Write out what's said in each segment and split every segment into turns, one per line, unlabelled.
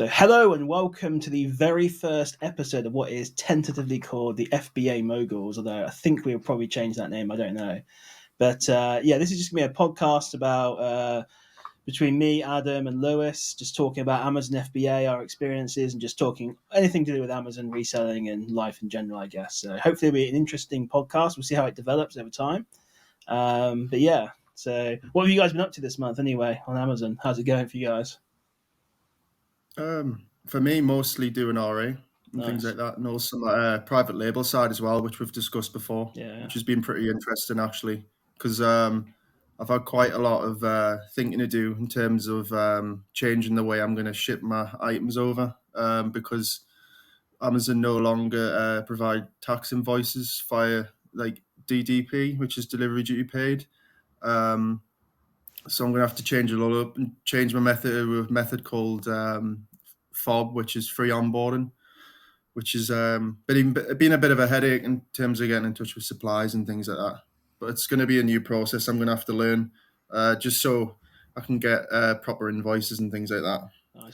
So hello and welcome to the very first episode of what is tentatively called the FBA Moguls, although I think we'll probably change that name, I don't know. But this is just going to be a podcast about between me, Adam, and Lewis, just talking about Amazon FBA, our experiences, and just talking anything to do with Amazon reselling and life in general, I guess. So hopefully it'll be an interesting podcast. We'll see how it develops over time. So what have you guys been up to this month anyway on Amazon? How's it going for you guys?
For me, mostly doing RA and things like that, and also my private label side as well, which we've discussed before, which has been pretty interesting actually, because I've had quite a lot of thinking to do in terms of changing the way I'm going to ship my items over, because Amazon no longer provide tax invoices via like DDP, which is delivery duty paid. So I'm going to have to change it all up and change my method to a method called FOB, which is free onboarding, which is been a bit of a headache in terms of getting in touch with supplies and things like that. But it's going to be a new process I'm going to have to learn just so I can get proper invoices and things like that.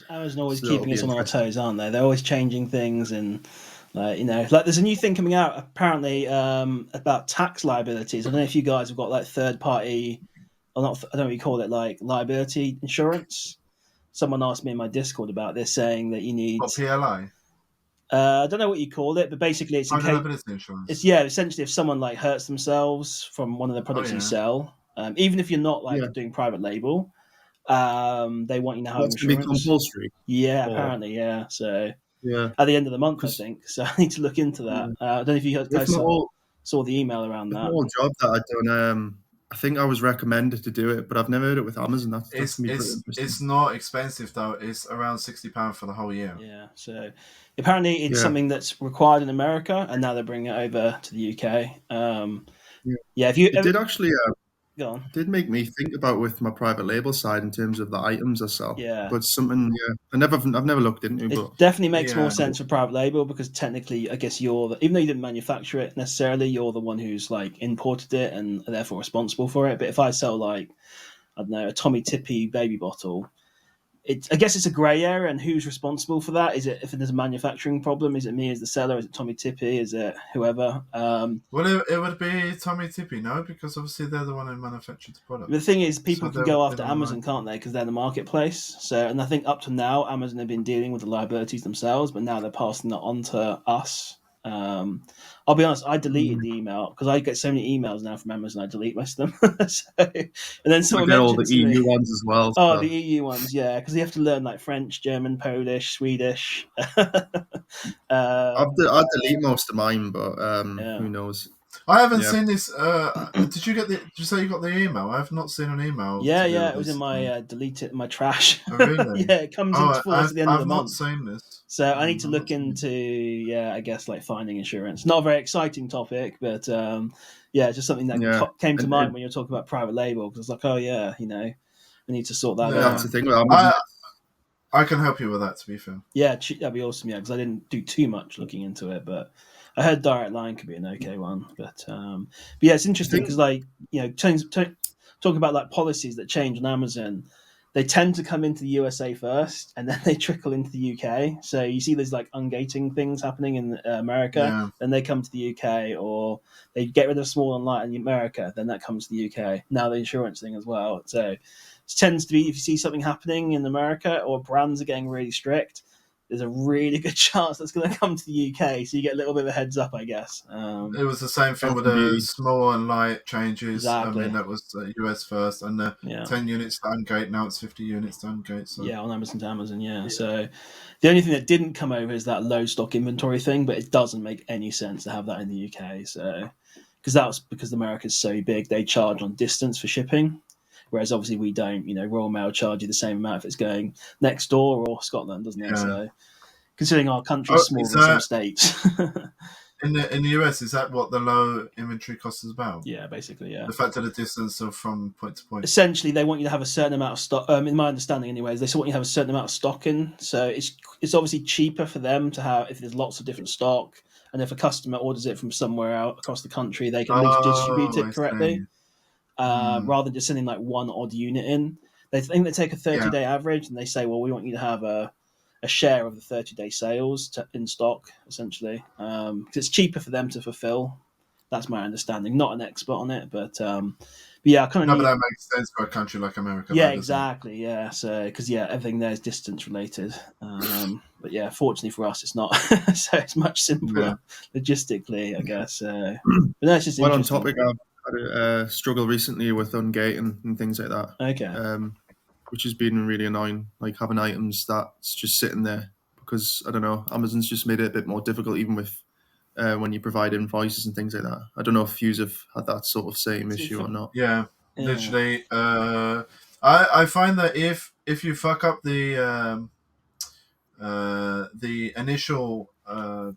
Amazon always keeping us on our toes, aren't they? They're always changing things and like there's a new thing coming out apparently about tax liabilities. I don't know if you guys have got like third party or not. I don't know what you call it, like liability insurance. Someone asked me in my Discord about this, saying that you need
PLI.
I don't know what you call it, but basically it's
liability insurance.
It's essentially if someone like hurts themselves from one of the products you sell, even if you're not doing private label, they want you to have insurance.
It's going to be compulsory.
Yeah, apparently, yeah. So at the end of the month, I think. So I need to look into that. I don't know if you guys saw the email around that.
The whole job that I've done. I think I was recommended to do it, but I've never heard it with Amazon.
It's not expensive though. It's around £60 for the whole year.
Yeah. So apparently it's something that's required in America, and now they're bringing it over to the UK. If you
did actually.
Go on.
Did make me think about with my private label side in terms of the items I sell.
Yeah.
But something I've never looked into.
It definitely makes more sense for private label because technically, I guess even though you didn't manufacture it necessarily, you're the one who's like imported it and therefore responsible for it. But if I sell like, I don't know, a Tommy Tippy baby bottle, I guess it's a grey area, and who's responsible for that? Is it if there's a manufacturing problem? Is it me as the seller? Is it Tommy Tippy? Is it whoever?
Well, it would be Tommy Tippy, no, because obviously they're the one who manufactured the product.
The thing is, people can go after Amazon, can't they? Because they're the marketplace. So, and I think up to now, Amazon have been dealing with the liabilities themselves, but now they're passing that on to us. I'll be honest, I deleted the email because I get so many emails now from Amazon. I delete most of them. And then someone
get all the EU ones as well.
Oh, the EU ones, yeah, because you have to learn like French, German, Polish, Swedish.
I delete most of mine, but who knows?
I haven't seen this. Did you say you got the email? I have not seen an email.
Yeah, it was in my deleted my trash.
Oh, really?
Yeah, it comes into force at the end of the month.
I've not seen this.
So I need to look into I guess like finding insurance. Not a very exciting topic, but just something that came to mind when you're talking about private label because it's like, I need to sort that out.
That's the thing.
I can help you with that. To be fair,
that'd be awesome. Yeah, because I didn't do too much looking into it, but I heard direct line could be an okay one. But it's interesting because talking about like policies that change on Amazon. They tend to come into the USA first, and then they trickle into the UK. So you see there's like ungating things happening in America, then they come to the UK, or they get rid of small and light in America, then that comes to the UK. Now the insurance thing as well. So it tends to be if you see something happening in America or brands are getting really strict, there's a really good chance that's going to come to the UK. So you get a little bit of a heads up, I guess.
It was the same thing with the small and light changes.
Exactly.
I mean, that was US first, and 10 units to ungate. Now it's 50 units to ungate. So.
Yeah, on Amazon to Amazon, yeah. So the only thing that didn't come over is that low stock inventory thing, but it doesn't make any sense to have that in the UK. So because America's so big, they charge on distance for shipping. Whereas obviously we don't, Royal Mail charge you the same amount if it's going next door or Scotland, doesn't it? Yeah. So considering our country is smaller than some states.
In the US, is that what the low inventory cost is about?
Yeah, basically, yeah.
The fact of the distance from point to point.
Essentially, they want you to have a certain amount of stock. In my understanding, anyways, they want you to have a certain amount of stock in. So it's obviously cheaper for them to have if there's lots of different stock, and if a customer orders it from somewhere out across the country, they can at least distribute it correctly. Rather than just sending like one odd unit in. They think they take a 30-day average and they say, well, we want you to have a a share of the 30-day sales in stock, essentially, because it's cheaper for them to fulfill. That's my understanding. Not an expert on it, but yeah, I kind of.
No, but that makes sense for a country like America.
Yeah, exactly. Yeah, so because everything there is distance related. But yeah, fortunately for us, it's not. So it's much simpler logistically, I guess. But no, it's just
on topic, I've had a struggle recently with ungating and things like that.
Okay.
Which has been really annoying, like having items that's just sitting there because I don't know, Amazon's just made it a bit more difficult, even with when you provide invoices and things like that. I don't know if you have had that sort of same issue or not.
Yeah, literally. I find that if you fuck up the initial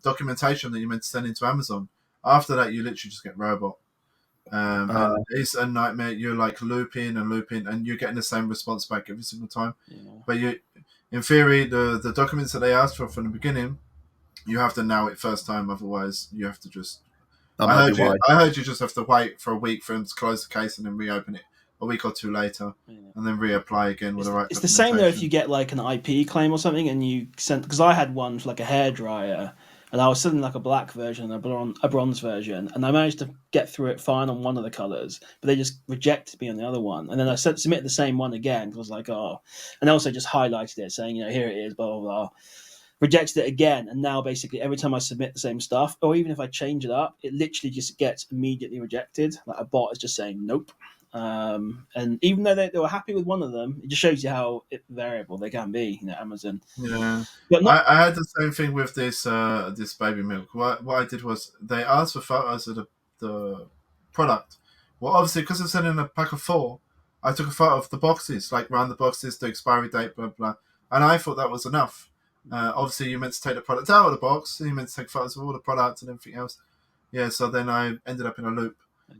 documentation that you meant to send into Amazon, after that you literally just get robot. And it's a nightmare. You're like looping, and you're getting the same response back every single time. But in theory, the documents that they asked for from the beginning, you have to know it first time. Otherwise, you have to just. I heard you just have to wait for a week for them to close the case and then reopen it a week or two later, and then reapply again with the right.
It's the same though if you get like an IP claim or something, and you sent, because I had one for like a hairdryer. And I was sending like a black version and a bronze version, and I managed to get through it fine on one of the colors, but they just rejected me on the other one. And then I submitted the same one again because I was like, oh, and I also just highlighted it saying, here it is, blah blah blah. Rejected it again, and now basically every time I submit the same stuff, or even if I change it up, it literally just gets immediately rejected. Like a bot is just saying nope. And even though they were happy with one of them, it just shows you how variable they can be. Amazon.
Yeah, but I had the same thing with this this baby milk. What I did was they asked for photos of the product. Well, obviously, because I'm sending a pack of 4, I took a photo of the boxes, like around the boxes, the expiry date, blah blah, and I thought that was enough. Obviously, you meant to take the product out of the box, and you meant to take photos of all the products and everything else. Yeah, so then I ended up in a loop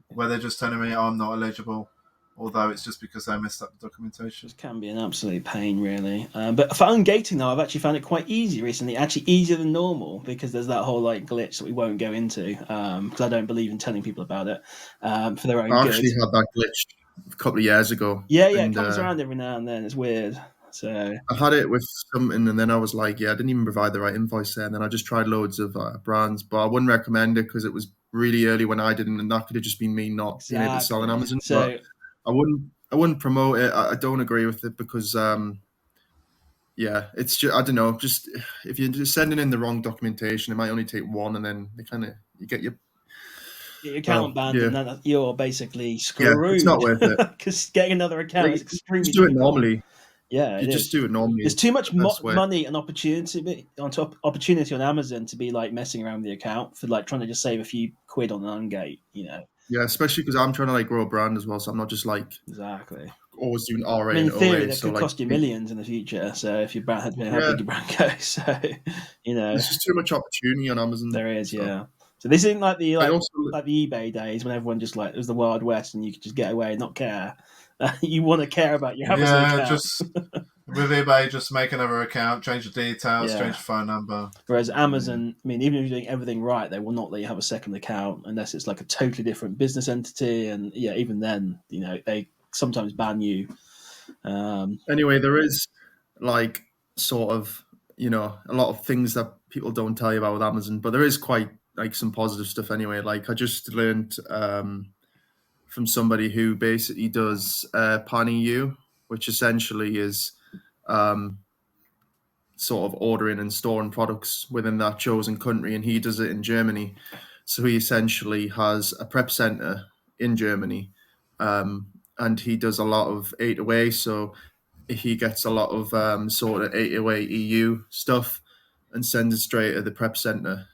where they're just telling me, I'm not eligible, although it's just because I messed up the documentation.
It can be an absolute pain, really. But for ungating, though, I've actually found it quite easy recently, actually easier than normal, because there's that whole glitch that we won't go into, because I don't believe in telling people about it for their own good.
I actually had that glitch a couple of years ago.
Yeah, it comes around every now and then. It's weird. So
I had it with something, and then I was like, I didn't even provide the right invoice there. And then I just tried loads of brands, but I wouldn't recommend it because it was really early when I didn't, and that could have just been me not being able to sell on Amazon. So I wouldn't promote it. I don't agree with it because it's just, I don't know. Just if you're just sending in the wrong documentation, it might only take one, and then you get your
account banned, and then you're basically screwed.
Yeah, it's not worth it
because getting another account is extremely.
Just do it normally.
Yeah,
you just do it normally.
There's too much money and opportunity on Amazon to be messing around with the account for trying to just save a few quid on an ungate.
Yeah, especially because I'm trying to grow a brand as well, so I'm not just
exactly
always doing RA.
In theory, that could cost you millions in the future. So if your brand, how big your brand goes, so
there's just too much opportunity on Amazon.
There is, yeah. So this isn't like the eBay days when everyone just it was the Wild West and you could just get away and not care. You want to care about your Amazon account.
Just with eBay, just make another account, change the details, change the phone number.
Whereas Amazon, even if you're doing everything right, they will not let you have a second account unless it's a totally different business entity. And even then, they sometimes ban you.
Anyway, there is sort of a lot of things that people don't tell you about with Amazon, but there is quite some positive stuff anyway. I just learned from somebody who basically does Pan-EU, which essentially is sort of ordering and storing products within that chosen country, and he does it in Germany. So he essentially has a prep center in Germany, and he does a lot of A2A. So he gets a lot of sort of A2A EU stuff and sends it straight to the prep center.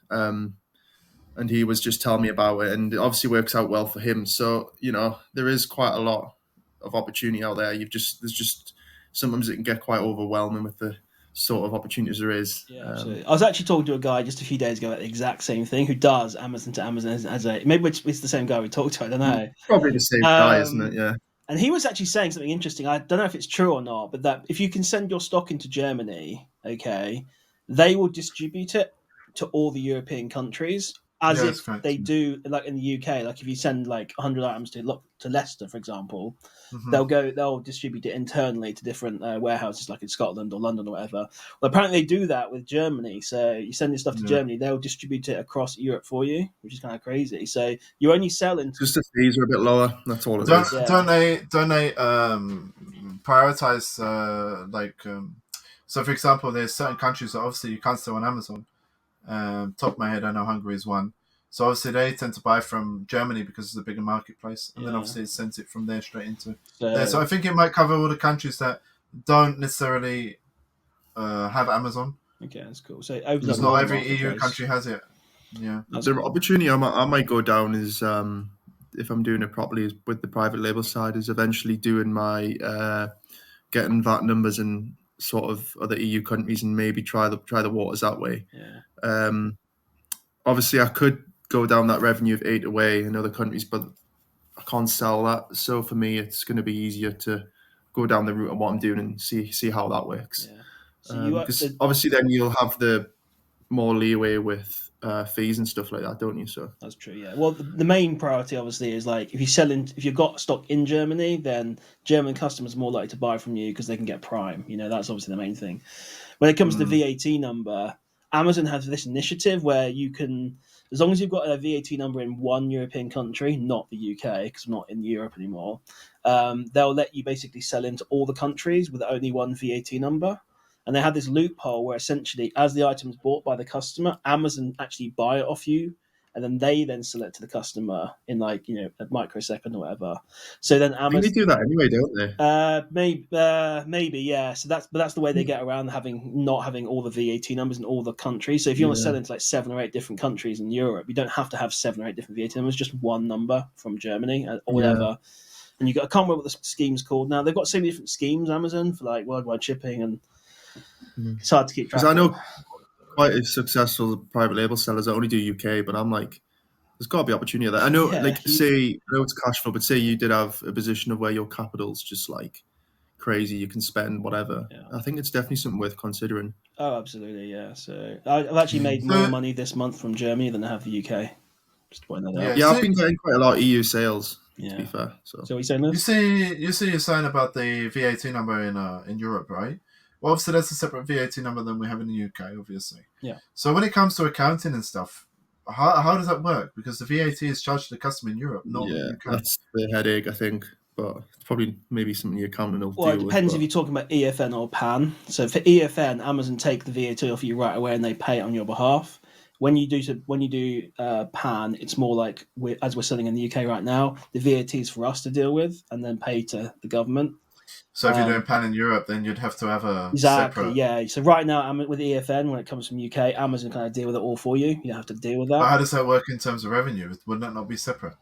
And he was just telling me about it, and it obviously works out well for him. So, there is quite a lot of opportunity out there. There's just sometimes it can get quite overwhelming with the sort of opportunities there is.
Yeah, absolutely. I was actually talking to a guy just a few days ago about the exact same thing, who does Amazon to Amazon as a, maybe it's the same guy we talked to, I don't know.
Probably the same guy, isn't it? Yeah.
And he was actually saying something interesting. I don't know if it's true or not, but that if you can send your stock into Germany, okay, they will distribute it to all the European countries. as
Yeah, that's
if
correct.
they do, like in the UK. Like if you send like 100 items to Leicester, for example,
Mm-hmm.
they'll distribute it internally to different warehouses, like in Scotland or London or whatever. Well, apparently they do that with Germany. So you send your stuff to Germany, they'll distribute it across Europe for you, which is kind of crazy. So you only sell into
just the fees are a bit lower. That's all it is.
Don't they prioritize so for example, there's certain countries that obviously you can't sell on Amazon. Top of my head, I know Hungary is one. So obviously they tend to buy from Germany because it's a bigger marketplace, and then obviously it sends it from there straight into there. So I think it might cover all the countries that don't necessarily have Amazon.
Okay, that's cool. So
because not every EU country has it. Yeah,
the opportunity I might go down is if I'm doing it properly is with the private label side is eventually doing my getting VAT numbers in sort of other EU countries and maybe try the waters that way.
Yeah.
Obviously, I could go down that revenue of 8 away in other countries, but I can't sell that. So for me, it's going to be easier to go down the route of what I'm doing and see how that works.
Yeah. So
obviously then you'll have the more leeway with fees and stuff like that, don't you? So
that's true. Yeah. Well, the main priority obviously is like if you've got stock in Germany, then German customers are more likely to buy from you because they can get Prime. That's obviously the main thing. When it comes to the VAT number, Amazon has this initiative where you can, as long as you've got a VAT number in one European country, not the UK, because we're not in Europe anymore, they'll let you basically sell into all the countries with only one VAT number. And they have this loophole where essentially, as the item is bought by the customer, Amazon actually buy it off you, and then they sell it to the customer in a microsecond or whatever. So then Amazon,
I think they do that anyway, don't
they? Maybe, yeah. So that's the way they get around not having all the VAT numbers in all the countries. So if you want to sell into like 7 or 8 different countries in Europe, you don't have to have 7 or 8 different VAT numbers, just one number from Germany or whatever. And I can't remember what the scheme's called now. They've got so many different schemes, Amazon, for like worldwide shipping, and it's hard to keep track.
Because I know quite a successful private label sellers that only do UK, but I'm like, there's got to be opportunity there. I know, say, I know it's cash flow, but say you did have a position of where your capital's just like crazy, you can spend whatever. Yeah. I think it's definitely something worth considering.
Oh, absolutely, yeah. So I've actually made more money this month from Germany than I have the UK. Just to point that out.
Yeah, I've been getting quite a lot of EU sales. To be fair, so
what are you saying, Liz?
You see, you're saying about the VAT number in Europe, right? Well, obviously that's a separate VAT number than we have in the UK, obviously.
Yeah.
So when it comes to accounting and stuff, how does that work? Because the VAT is charged to the customer in Europe, not in the UK.
That's the headache, I think. But it's probably maybe something your accountant will deal with.
Well, it depends if you're talking about EFN or PAN. So for EFN, Amazon take the VAT off you right away and they pay it on your behalf. When you do PAN, it's more like as we're selling in the UK right now, the VAT is for us to deal with and then pay to the government.
So if you're doing PAN in Europe, then you'd have to have a
separate... Yeah. So right now, with EFN, when it comes from UK, Amazon kind of deal with it all for you. You don't have to deal with that.
But how does that work in terms of revenue? Wouldn't that not be separate?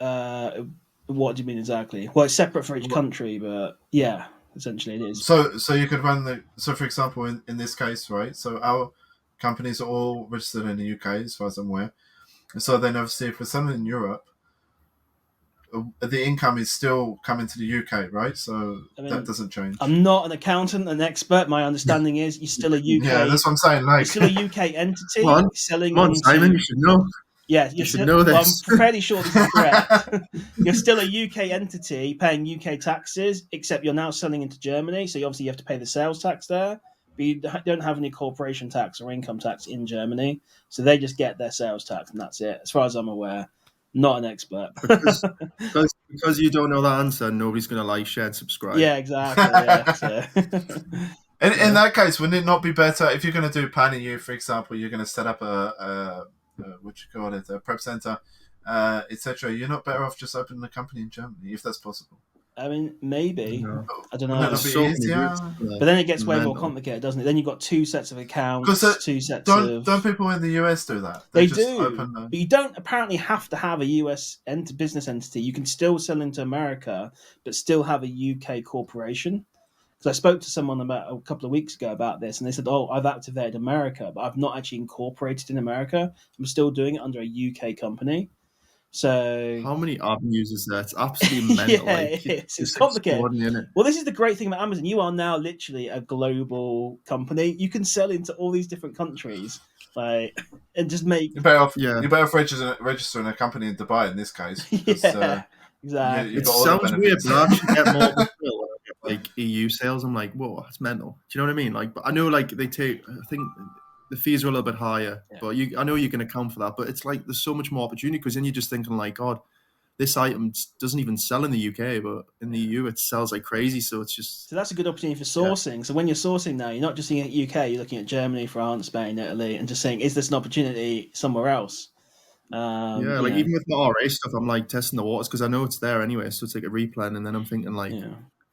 What do you mean exactly? Well, it's separate for each country, but yeah, essentially it is.
So you could run so for example, in this case, right? So our companies are all registered in the UK, as far as I'm aware. And so then obviously if we're selling in Europe, the income is still coming to the UK, right? So that doesn't change.
I'm not an accountant, an expert. My understanding is you're still a UK.
Yeah, that's what I'm saying. Like,
you're still a UK entity selling.
Come on, Simon, you should know.
Yeah,
you should know this.
I'm fairly sure this is correct. You're still a UK entity paying UK taxes, except you're now selling into Germany, so you have to pay the sales tax there. But you don't have any corporation tax or income tax in Germany, so they just get their sales tax, and that's it. As far as I'm aware. Not an expert.
because you don't know that answer, nobody's going to like, share, and subscribe.
Yeah, exactly. Yeah,
in that case, wouldn't it not be better if you're going to do PAN EU, for example, you're going to set up a prep center, etc. You're not better off just opening a company in Germany if that's possible.
I mean, maybe.
No.
I don't know.
That'll be easier.
But then it gets way more complicated, doesn't it? Then you've got 2 sets of accounts, 2 sets of...
Don't people in the US do that?
They do. But you don't apparently have to have a US business entity. You can still sell into America, but still have a UK corporation. Because I spoke to someone about a couple of weeks ago about this, and they said, I've activated America, but I've not actually incorporated in America. I'm still doing it under a UK company. So
how many avenues is there? It's absolutely mental.
Yeah, it's complicated. Well, this is the great thing about Amazon. You are now literally a global company. You can sell into all these different countries, like, and just make.
You're better off registering a company in Dubai in this case. Because,
exactly.
It sounds weird, but I actually get more like EU sales. I'm like, whoa, that's mental. Do you know what I mean? Like, but I know like they take. I think the fees are a little bit higher, but I know you can account for that. But it's like there's so much more opportunity because then you're just thinking like, God, this item doesn't even sell in the UK, but in the EU it sells like crazy. So it's just
that's a good opportunity for sourcing. Yeah. So when you're sourcing now, you're not just looking at UK, you're looking at Germany, France, Spain, Italy, and just saying, is this an opportunity somewhere else?
Like even with my RA stuff, I'm like testing the waters because I know it's there anyway. So it's like a replan, and then I'm thinking like,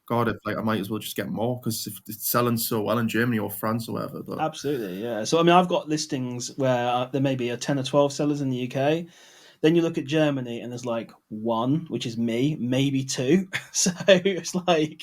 God, if like I might as well just get more because if it's selling so well in Germany or France or whatever. But
absolutely, yeah. So I mean, I've got listings where there may be 10 or 12 sellers in the UK. Then you look at Germany and there's like one, which is me, maybe two. So it's like,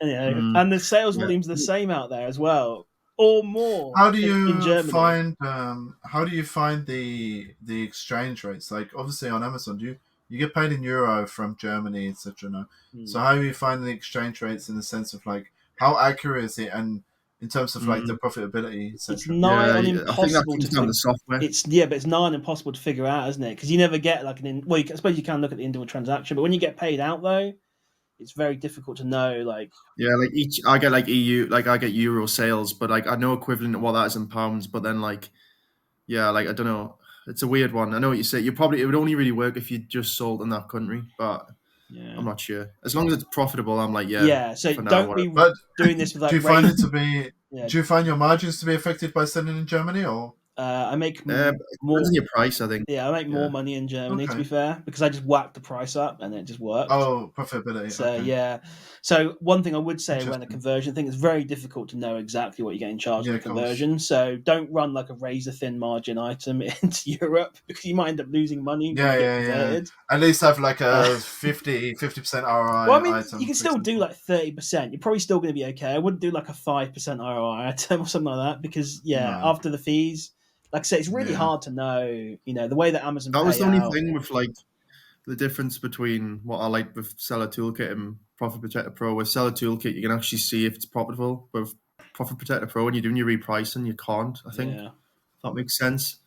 and the sales volume's the same out there as well, or more.
How do you
in Germany.
How do you find the exchange rates? Like obviously on Amazon, you get paid in euro from Germany, etc. No? So how do you find the exchange rates in the sense of like how accurate is it and in terms of like the profitability, etc.
It's nigh on impossible to
the software.
But it's nigh on impossible to figure out, isn't it? Because you never get like I suppose you can look at the individual transaction, but when you get paid out though, it's very difficult to know. Like
like I get like EU, like I get euro sales, but like I know equivalent of what that is in pounds. But then like like I don't know, it's a weird one. I know what you say. It would only really work if you just sold in that country, but. I'm not sure. As long as it's profitable, I'm like,
So don't be doing this with like.
Do you find it to be? Do you find your margins to be affected by selling in Germany, or?
I make more
in your price, I think.
Yeah, I make more money in Germany to be fair because I just whack the price up and it just works.
Oh, profitability.
So So one thing I would say when a conversion thing, it's very difficult to know exactly what you're getting charged for conversion. So don't run like a razor thin margin item into Europe because you might end up losing money.
Yeah. At least have like a 50% ROI.
Well, I mean, you can still do like 30%. You're probably still going to be okay. I wouldn't do like a 5% ROI item or something like that because after the fees. Like I say, it's really hard to know, the way that Amazon.
That was the only thing with like the difference between what I like with Seller Toolkit and Profit Protector Pro. With Seller Toolkit, you can actually see if it's profitable. But with Profit Protector Pro, when you're doing your repricing, you can't. I think that makes sense.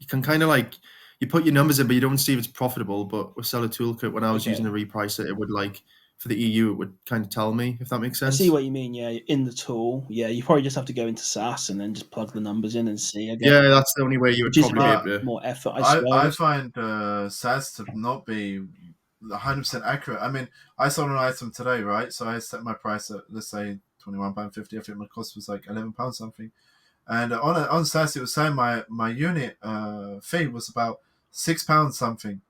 You can kind of like you put your numbers in, but you don't see if it's profitable. But with Seller Toolkit, when I was using the repricer, it would like. For the EU, it would kind of tell me if that makes sense.
I see what you mean. Yeah, in the tool. Yeah, you probably just have to go into SAS and then just plug the numbers in and see. Again.
Yeah, that's the only way you would probably be able to.
More effort.
I find SAS to not be 100% accurate. I mean, I sold an item today, right? So I set my price at let's say £21.50. I think my cost was like £11 something, and on SAS it was saying my unit fee was about £6 something.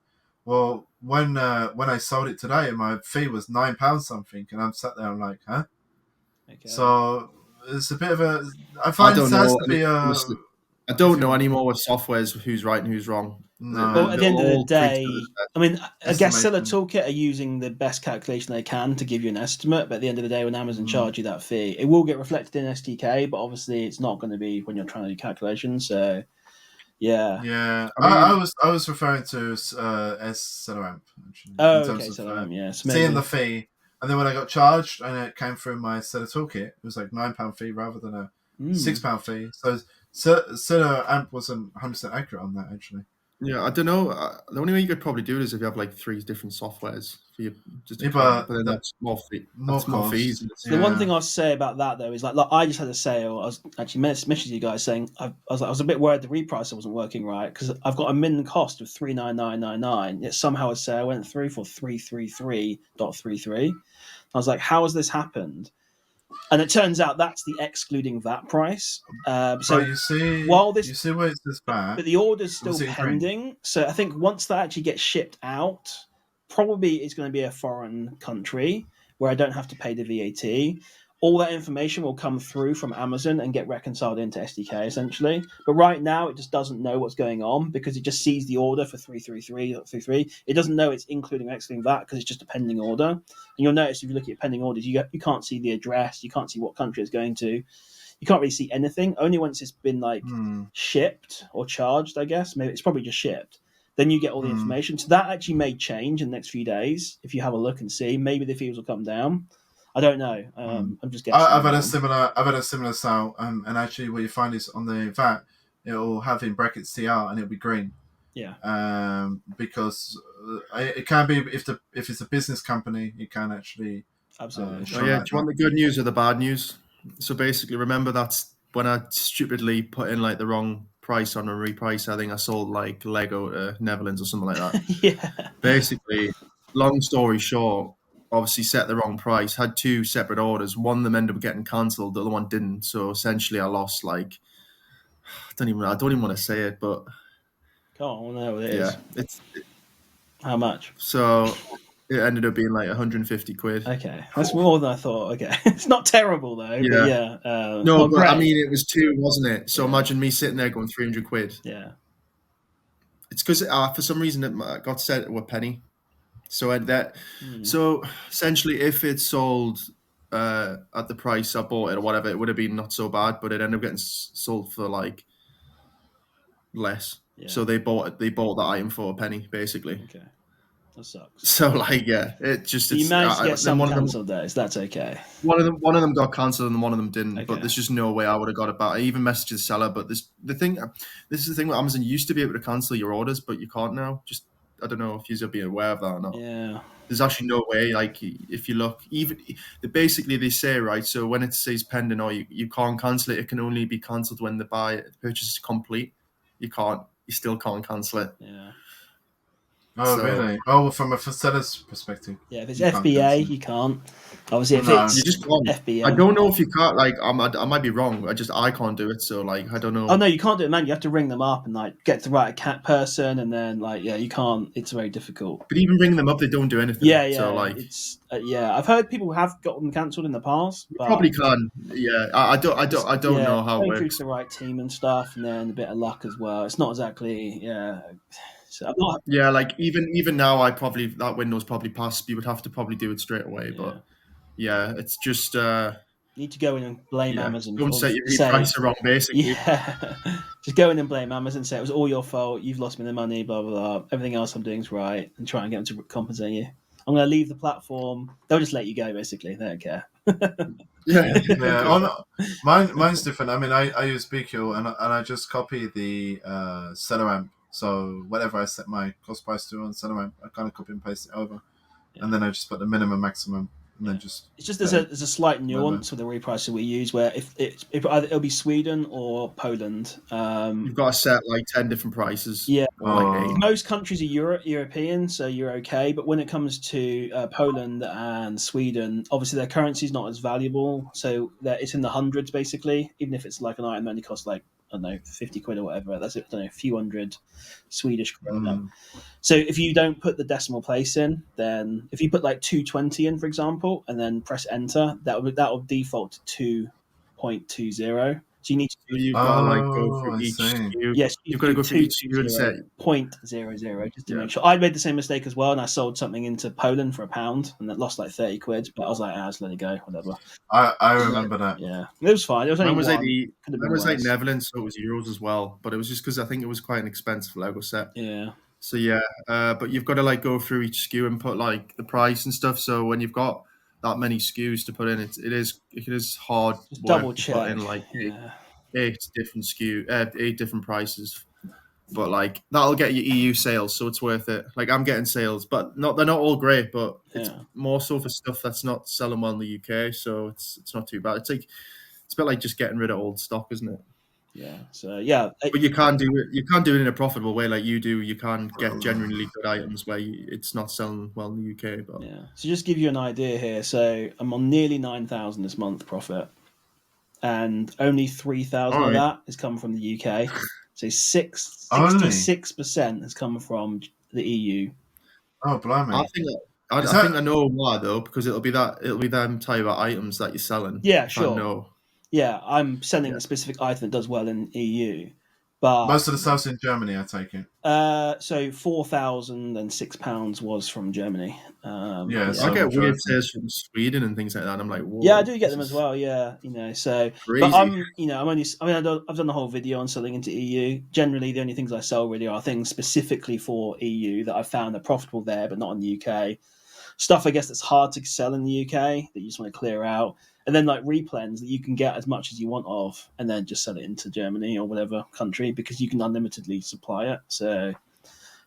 Well, when I sold it today, my fee was £9 something, and I'm sat there, I'm like, huh? Okay. So it's a bit of a. I find SAS to be a.
I don't know anymore with softwares who's right and who's wrong.
No. Well, at the end of the day, I mean, I guess Seller Toolkit are using the best calculation they can to give you an estimate. But at the end of the day, when Amazon charge you that fee, it will get reflected in SDK, but obviously it's not going to be when you're trying to do calculations. So.
Yeah. I was referring to SellerAmp.
SellerAmp,
seeing the fee, and then when I got charged and it came through my Seller Toolkit, it was like £9 fee rather than a £6 fee. So SellerAmp wasn't 100% accurate on that actually.
Yeah, I don't know. The only way you could probably do it is if you have like 3 different softwares for you.
But
then that's more fee. That's more fees.
The one thing I'll say about that though is like I just had a sale. I was actually messaging you guys saying I was a bit worried the repricer wasn't working right because I've got a min cost of $399.99. Yet somehow a sale went through for $333.33. I was like, how has this happened? And it turns out that's the excluding VAT price. So
you see, you see where it's this bad,
but the order's still pending. So I think once that actually gets shipped out, probably it's going to be a foreign country where I don't have to pay the VAT. All that information will come through from Amazon and get reconciled into SDK essentially. But right now it just doesn't know what's going on because it just sees the order for 333.33. It doesn't know it's including or excluding that because it's just a pending order. And you'll notice if you look at pending orders, you can't see the address, you can't see what country it's going to. You can't really see anything. Only once it's been like shipped or charged, I guess. Maybe it's probably just shipped. then you get all the information. So that actually may change in the next few days. If you have a look and see, maybe the fees will come down. I don't know. I'm just guessing.
I've had a similar style, and actually, what you find is on the VAT, it will have in brackets TR, and it'll be green.
Yeah.
Because it can be if it's a business company, you can actually.
Absolutely.
Do you want the good news or the bad news? So basically, remember that's when I stupidly put in like the wrong price on a reprice. I think I sold like Lego to Netherlands or something like that.
Yeah.
Basically, long story short, obviously set the wrong price. Had 2 separate orders. One of them ended up getting cancelled. The other one didn't. So essentially, I lost like I don't even want to say it, but
oh no, it is. How much?
So it ended up being like 150 quid.
Okay, that's more than I thought. Okay, it's not terrible though.
Yeah.
But
no, but great. I mean, it was 2, wasn't it? So imagine me sitting there going 300 quid.
Yeah.
It's because for some reason it got set to a penny. So so essentially, if it sold at the price I bought it or whatever, it would have been not so bad. But it ended up getting sold for like less. Yeah. So they bought the item for a penny, basically.
Okay. That sucks.
So like, yeah, it just.
So you managed to get some cancelled days. That's okay.
One of them got cancelled and one of them didn't. Okay. But there's just no way I would have got it back. I even messaged the seller, but this is the thing with Amazon. You used to be able to cancel your orders, but you can't now. Just I don't know if you're being aware of that or not.
Yeah.
There's actually no way. Like if you look, even basically they say right. So when it says pending or you can't cancel it, it can only be cancelled when the purchase is complete. You still can't cancel it.
Yeah.
Oh, really? Oh, well, from a seller's perspective.
Yeah, if it's FBA, you can't. Obviously, if it's
you just can't. FBA. I don't know if you can't. Like, I might be wrong. I can't do it. So, like, I don't know.
Oh no, you can't do it, man. You have to ring them up and like get the right person, and then like, yeah, you can't. It's very difficult.
But even ringing them up, they don't do anything.
Yeah.
So, like,
it's I've heard people have got them cancelled in the past. But
probably can. Yeah, I don't know how it works.
Through to the right team and stuff, and then a bit of luck as well. It's not exactly So I'm not.
Yeah, like even now, that window's probably passed. You would have to probably do it straight away, but yeah, it's just
you need to go in and blame Amazon.
Don't say your price wrong, basically.
Yeah, just go in and blame Amazon. Say it was all your fault. You've lost me the money. Blah blah blah. Everything else I'm doing is right, and try and get them to compensate you. I'm going to leave the platform. They'll just let you go. Basically, they don't care.
Yeah.
Oh, no. Mine's different. I mean, I use BQ and I just copy the seller amp. So whatever I set my cost price to on seller amp, I kind of copy and paste it over, and then I just put the minimum, maximum, and then just.
It's just there's a slight nuance with the repricer we use where if either it'll be Sweden or Poland.
You've got to set like 10 different prices.
Yeah. Most countries are European, so you're okay. But when it comes to Poland and Sweden, obviously their currency is not as valuable, so it's in the hundreds basically. Even if it's like an item that only costs like, I don't know, 50 quid or whatever. That's, I don't know, a few hundred Swedish krona. So if you don't put the decimal place in, then if you put like 220 in, for example, and then press enter, that will default to 2.20. So you need to
go through each SKU.
Yes,
you've got to go through each SKU and set
0.00 just to make sure. I made the same mistake as well, and I sold something into Poland for £1, and that lost like 30 quid. But I was like, just let it go, whatever.
I remember that.
Yeah, it was fine. It was only
it was like Netherlands, so it was euros as well. But it was just because I think it was quite an expensive Lego set.
Yeah.
So but you've got to like go through each SKU and put like the price and stuff. So when you've got that many SKUs to put in, it is hard
just double check.
To put in like 8 different prices. But like that'll get you EU sales, so it's worth it. Like I'm getting sales, but they're not all great, but it's more so for stuff that's not selling well in the UK, so it's not too bad. It's a bit like just getting rid of old stock, isn't it?
Yeah. So
but you can't do it. You can't do it in a profitable way like you do. You can get genuinely good items where it's not selling well in the UK. But
So just give you an idea here. So I'm on nearly 9,000 this month profit, and only 3,000 of that has come from the UK. So 66% has come from the EU.
Oh, blimey!
I think I know why though, because it'll be them type of items that you're selling.
Yeah, sure. Yeah, I'm selling a specific item that does well in EU, But
most of the sales in Germany, I take it.
So £4,006 was from Germany.
So
I get weird sales from Sweden and things like that. I'm like, whoa.
Yeah, I do get them as well. Yeah, so
crazy.
But I've done the whole video on selling into EU. Generally, the only things I sell really are things specifically for EU that I found are profitable there, but not in the UK. Stuff I guess that's hard to sell in the UK that you just want to clear out, and then like replens that you can get as much as you want of, and then just sell it into Germany or whatever country because you can unlimitedly supply it. So.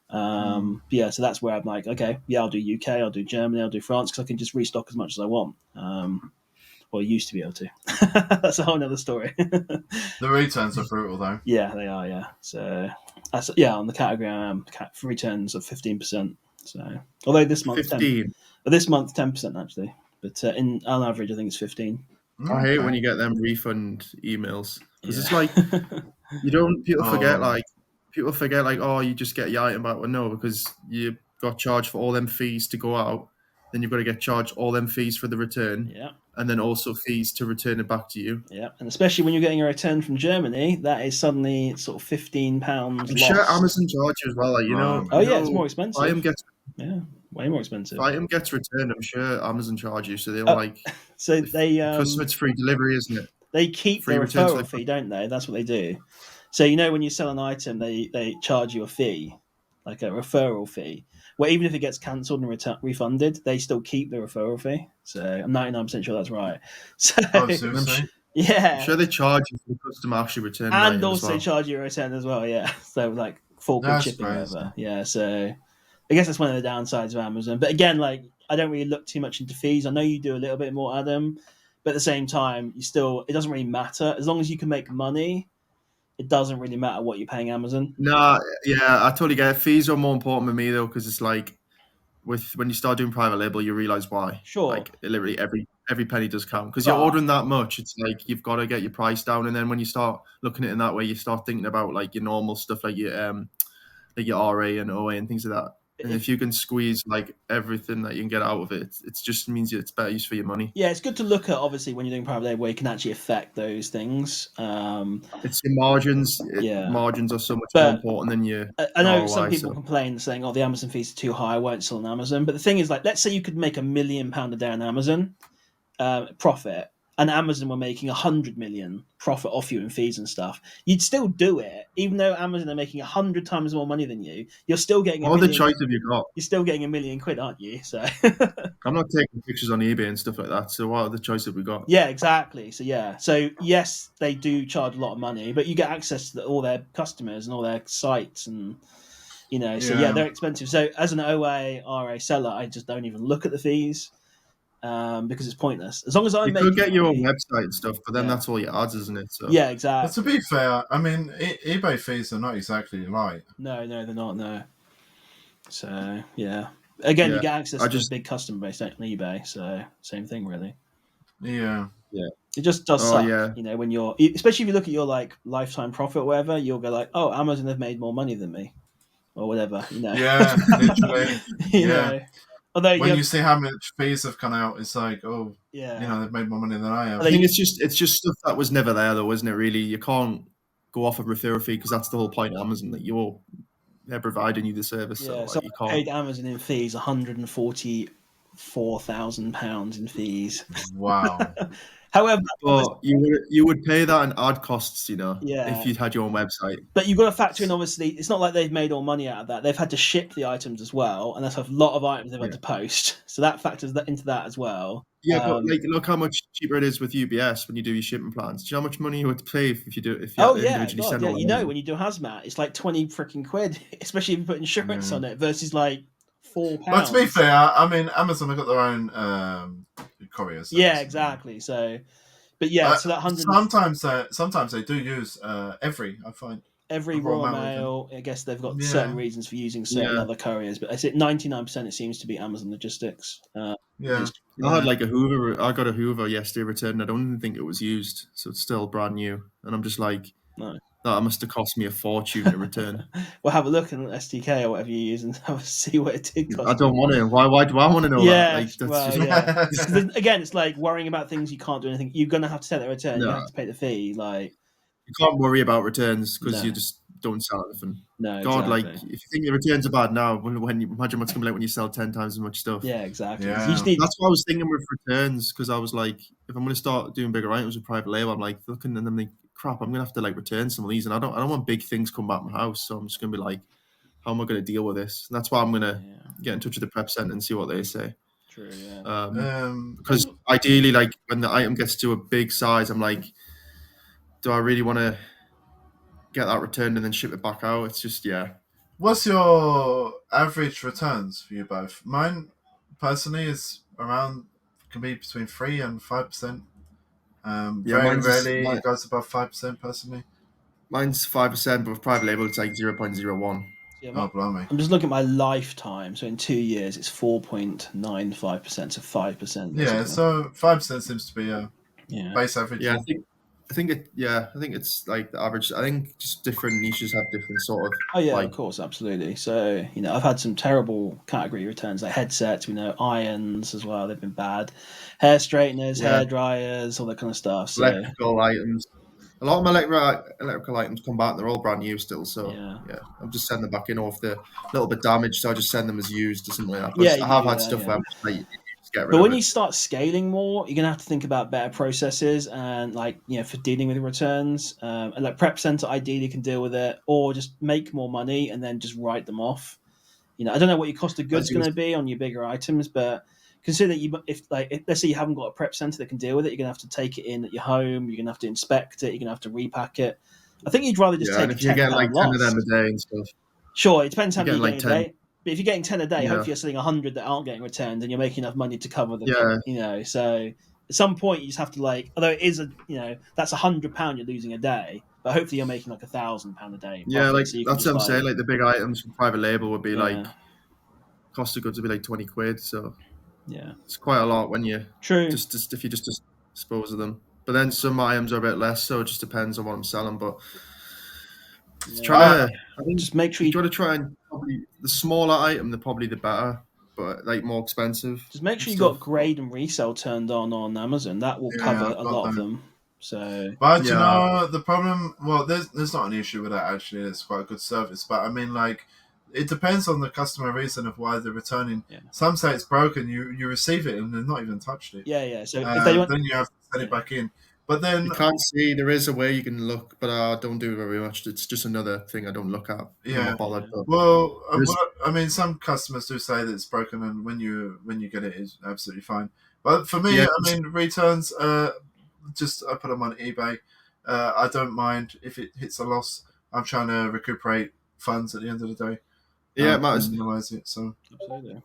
So that's where I'm like, okay, yeah, I'll do UK, I'll do Germany, I'll do France because I can just restock as much as I want. Or used to be able to. That's a whole other story.
The returns are brutal though.
Yeah, they are. Yeah, so on the category returns of 15%. So although this month
15,
this month 10% actually, but on average I think it's 15.
I hate when you get them refund emails because it's like people forget like, oh, you just get your item back. Well, no, because you got charged for all them fees to go out. Then you've got to get charged all them fees for the return.
Yeah.
And then also fees to return it back to you.
Yeah. And especially when you're getting a return from Germany, that is suddenly sort of £15
I'm sure Amazon charge as well. Like,
it's more expensive.
Item gets
way more expensive.
If item gets returned, I'm sure Amazon charge you. So they'll
so they
because it's free delivery, isn't it?
They keep the referral fee, don't they? That's what they do. So when you sell an item, they charge you a fee, like a referral fee. Well, even if it gets cancelled and refunded, they still keep the referral fee. So I'm 99% sure that's right. So
I'm sure they charge you for the customer actually returning,
and also charge you a return as well. Yeah, so like full shipping over. Yeah, so I guess that's one of the downsides of Amazon. But again, like I don't really look too much into fees. I know you do a little bit more, Adam, but at the same time, it doesn't really matter as long as you can make money. It doesn't really matter what you're paying Amazon.
Nah, yeah, I totally get it. Fees are more important to me though, because it's like when you start doing private label, you realize why.
Sure.
Like literally every penny does count because you're ordering that much. It's like you've got to get your price down, and then when you start looking at it in that way, you start thinking about like your normal stuff, like your RA and OA and things like that. And if you can squeeze like everything that you can get out of it, it just means it's better use for your money.
Yeah, it's good to look at obviously when you're doing private label where you can actually affect those things.
It's your margins. Margins are so much more important than your.
I know ROI, some people complain saying, "Oh, the Amazon fees are too high. I won't sell on Amazon." But the thing is, like, let's say you could make £1 million a day on Amazon profit, and Amazon were making 100 million profit off you in fees and stuff, you'd still do it, even though Amazon are making 100 times more money than you. You're still getting
what other choice have you got?
You're still getting £1 million, aren't you? So
I'm not taking pictures on eBay and stuff like that. So what other choice have we got?
Yeah, exactly. So yes, they do charge a lot of money, but you get access to all their customers and all their sites, and they're expensive. So as an OA RA seller, I just don't even look at the fees. Because it's pointless. As long as
you could get your own website and stuff, but then that's all your ads, isn't it? So.
Yeah, exactly.
But to be fair, I mean, eBay fees are not exactly light.
No, they're not. No. So again, you get access to a big customer base on eBay. So same thing, really.
Yeah.
It just does suck. Yeah. When you're, especially if you look at your like lifetime profit or whatever, you'll go like, oh, Amazon have made more money than me, or whatever.
Yeah, literally.
you know. Although
when you see how much fees have come out, it's like, they've made more money than I have.
I think it's just stuff that was never there, though, isn't it? Really, you can't go off a referral fee because that's the whole point of Amazon, that they're providing you the service.
Yeah,
so
you can't. I paid Amazon in fees £144,000 in fees.
Wow.
However,
but you would pay that in ad costs, if you'd had your own website.
But you've got to factor in, obviously, it's not like they've made all money out of that. They've had to ship the items as well, and that's a lot of items they've had to post. So that factors into that as well.
Yeah, but look how much cheaper it is with UBS when you do your shipping plans. Do you know how much money you would pay if you individually send all
when you do hazmat, it's like 20 freaking quid, especially if you put insurance on it, versus like £4.
But to be fair, I mean, Amazon have got their own courier service.
Yeah, exactly. So, but so that 100.
Sometimes they do use Every. I find
Every Royal Mail. I guess they've got certain reasons for using certain other couriers, but I say 99% it seems to be Amazon Logistics.
I had like a Hoover. I got a Hoover yesterday returned. I don't even think it was used, so it's still brand new. And I'm just like,
no.
That must have cost me a fortune to return.
Well, have a look at STK or whatever you use and see what it did cost.
I don't want to. Why do I want to know that? Like,
again, it's like worrying about things you can't do anything. You're going to have to take that return. You have to pay the fee. Like,
you can't worry about returns because don't sell anything.
No,
God,
exactly.
like if you think the returns are bad now, when you imagine what's going to be like when you sell 10 times as much stuff.
Yeah, exactly.
Yeah.
You just need...
That's what I was thinking with returns, because I was like, if I'm going to start doing bigger items with private label, I'm like looking and I'm like, crap, I'm going to have to like return some of these, and I don't want big things come back to my house, so I'm just going to be like, how am I going to deal with this? And that's why I'm going to get in touch with the prep centre and see what they say.
True, yeah.
Because ideally, like when the item gets to a big size, I'm like, do I really want to get that returned and then ship it back out? It's just, yeah.
What's your average returns for you both? Mine, personally, is around, can be between 3 and 5%. Very rarely it goes above 5%, personally.
Mine's 5%, but with private label, it's like 0.01.
Yeah,
oh, blimey.
I'm just looking at my lifetime. So in 2 years, it's 4.95%, so 5%. Basically.
Yeah, so 5% seems to be a base average.
Yeah, I think it's like the average. I think just different niches have different sort of.
Oh yeah, of course, absolutely. So I've had some terrible category returns, like headsets. We know irons as well; they've been bad. Hair straighteners, hair dryers, all that kind of stuff. So
electrical items. A lot of my electrical items come back. They're all brand new still. So yeah, I'm just sending them back in, or if they're a little bit damaged, so I just send them as used or something like that. But I have had stuff where I'm just like,
but when you start scaling more, you're gonna have to think about better processes and for dealing with returns. And like Prep Center ideally can deal with it, or just make more money and then just write them off. I don't know what your cost of goods is going to be on your bigger items, but consider if let's say you haven't got a prep center that can deal with it, you're gonna have to take it in at your home. You're gonna have to inspect it. You're gonna have to repack it. I think you'd rather just take.
If you get like 10 of them a day and stuff.
Sure, it depends how many you get a day. But if you're getting 10 a day, hopefully you're selling 100 that aren't getting returned, and you're making enough money to cover the. So at some point you just have to although it is that's £100 you're losing a day, but hopefully you're making like £1,000 a day.
Yeah, like so that's what I'm saying. Like the big items from private label would be like cost of goods would be like £20. So it's quite a lot when you just if you just dispose of them. But then some items are a bit less, so it just depends on what I'm selling. But I think
just make sure
you try to try and probably the smaller item, the probably the better, but like more expensive.
Just make sure you got grade and resale turned on Amazon. That will cover a lot of them. So,
but you know the problem. Well, there's not an issue with that actually. It's quite a good service, but I mean, like, it depends on the customer reason of why they're returning. Some say it's broken. You receive it and they've not even touched it.
Yeah. So
if then you have to send it back in. But then
you can't see. There is a way you can look, but I don't do it very much. It's just another thing I don't look at.
Yeah.
I'm not bothered,
well, I mean, some customers do say that it's broken, and when you get it, it's absolutely fine. But for me, I mean, returns. Just I put them on eBay. I don't mind if it hits a loss. I'm trying to recuperate funds at the end of the day.
Yeah, it matters.
Minimize it. So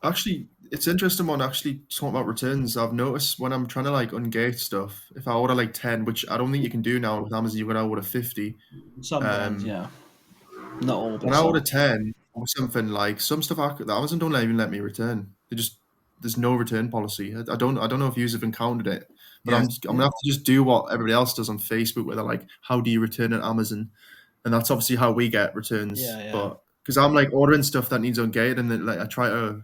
actually, it's interesting one. Actually, talking about returns, I've noticed when I'm trying to like ungate stuff, if I order like 10, which I don't think you can do now with Amazon, you're gonna order 50.
Some brands, not all.
When I order 10 or something, like some stuff, Amazon don't even let me return. There's no return policy. I don't know if you've encountered it, but I'm gonna have to just do what everybody else does on Facebook, where they're like, "How do you return at Amazon?" And that's obviously how we get returns. But because I'm like ordering stuff that needs ungated, and then like I try to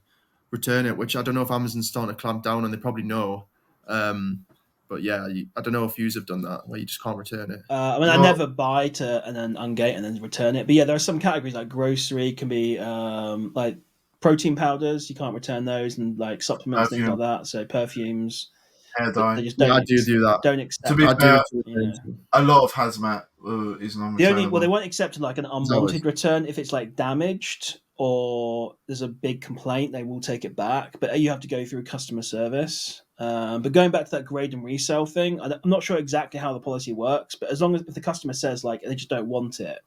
return it, which I don't know if Amazon's starting to clamp down, and they probably know. But yeah, I don't know if yous have done that where you just can't return it.
I mean, I never buy and then ungate and then return it. But yeah, there are some categories like grocery can be like protein powders. You can't return those, and like supplements, things like that. So perfumes.
Hair dye.
They just don't
I do that.
Don't accept.
To be fair, a lot of hazmat is non-returnable.
They won't accept like an unwanted return if it's like damaged or there's a big complaint. They will take it back, but you have to go through customer service. But going back to that grade and resale thing, I'm not sure exactly how the policy works, but as long as if the customer says like they just don't want it,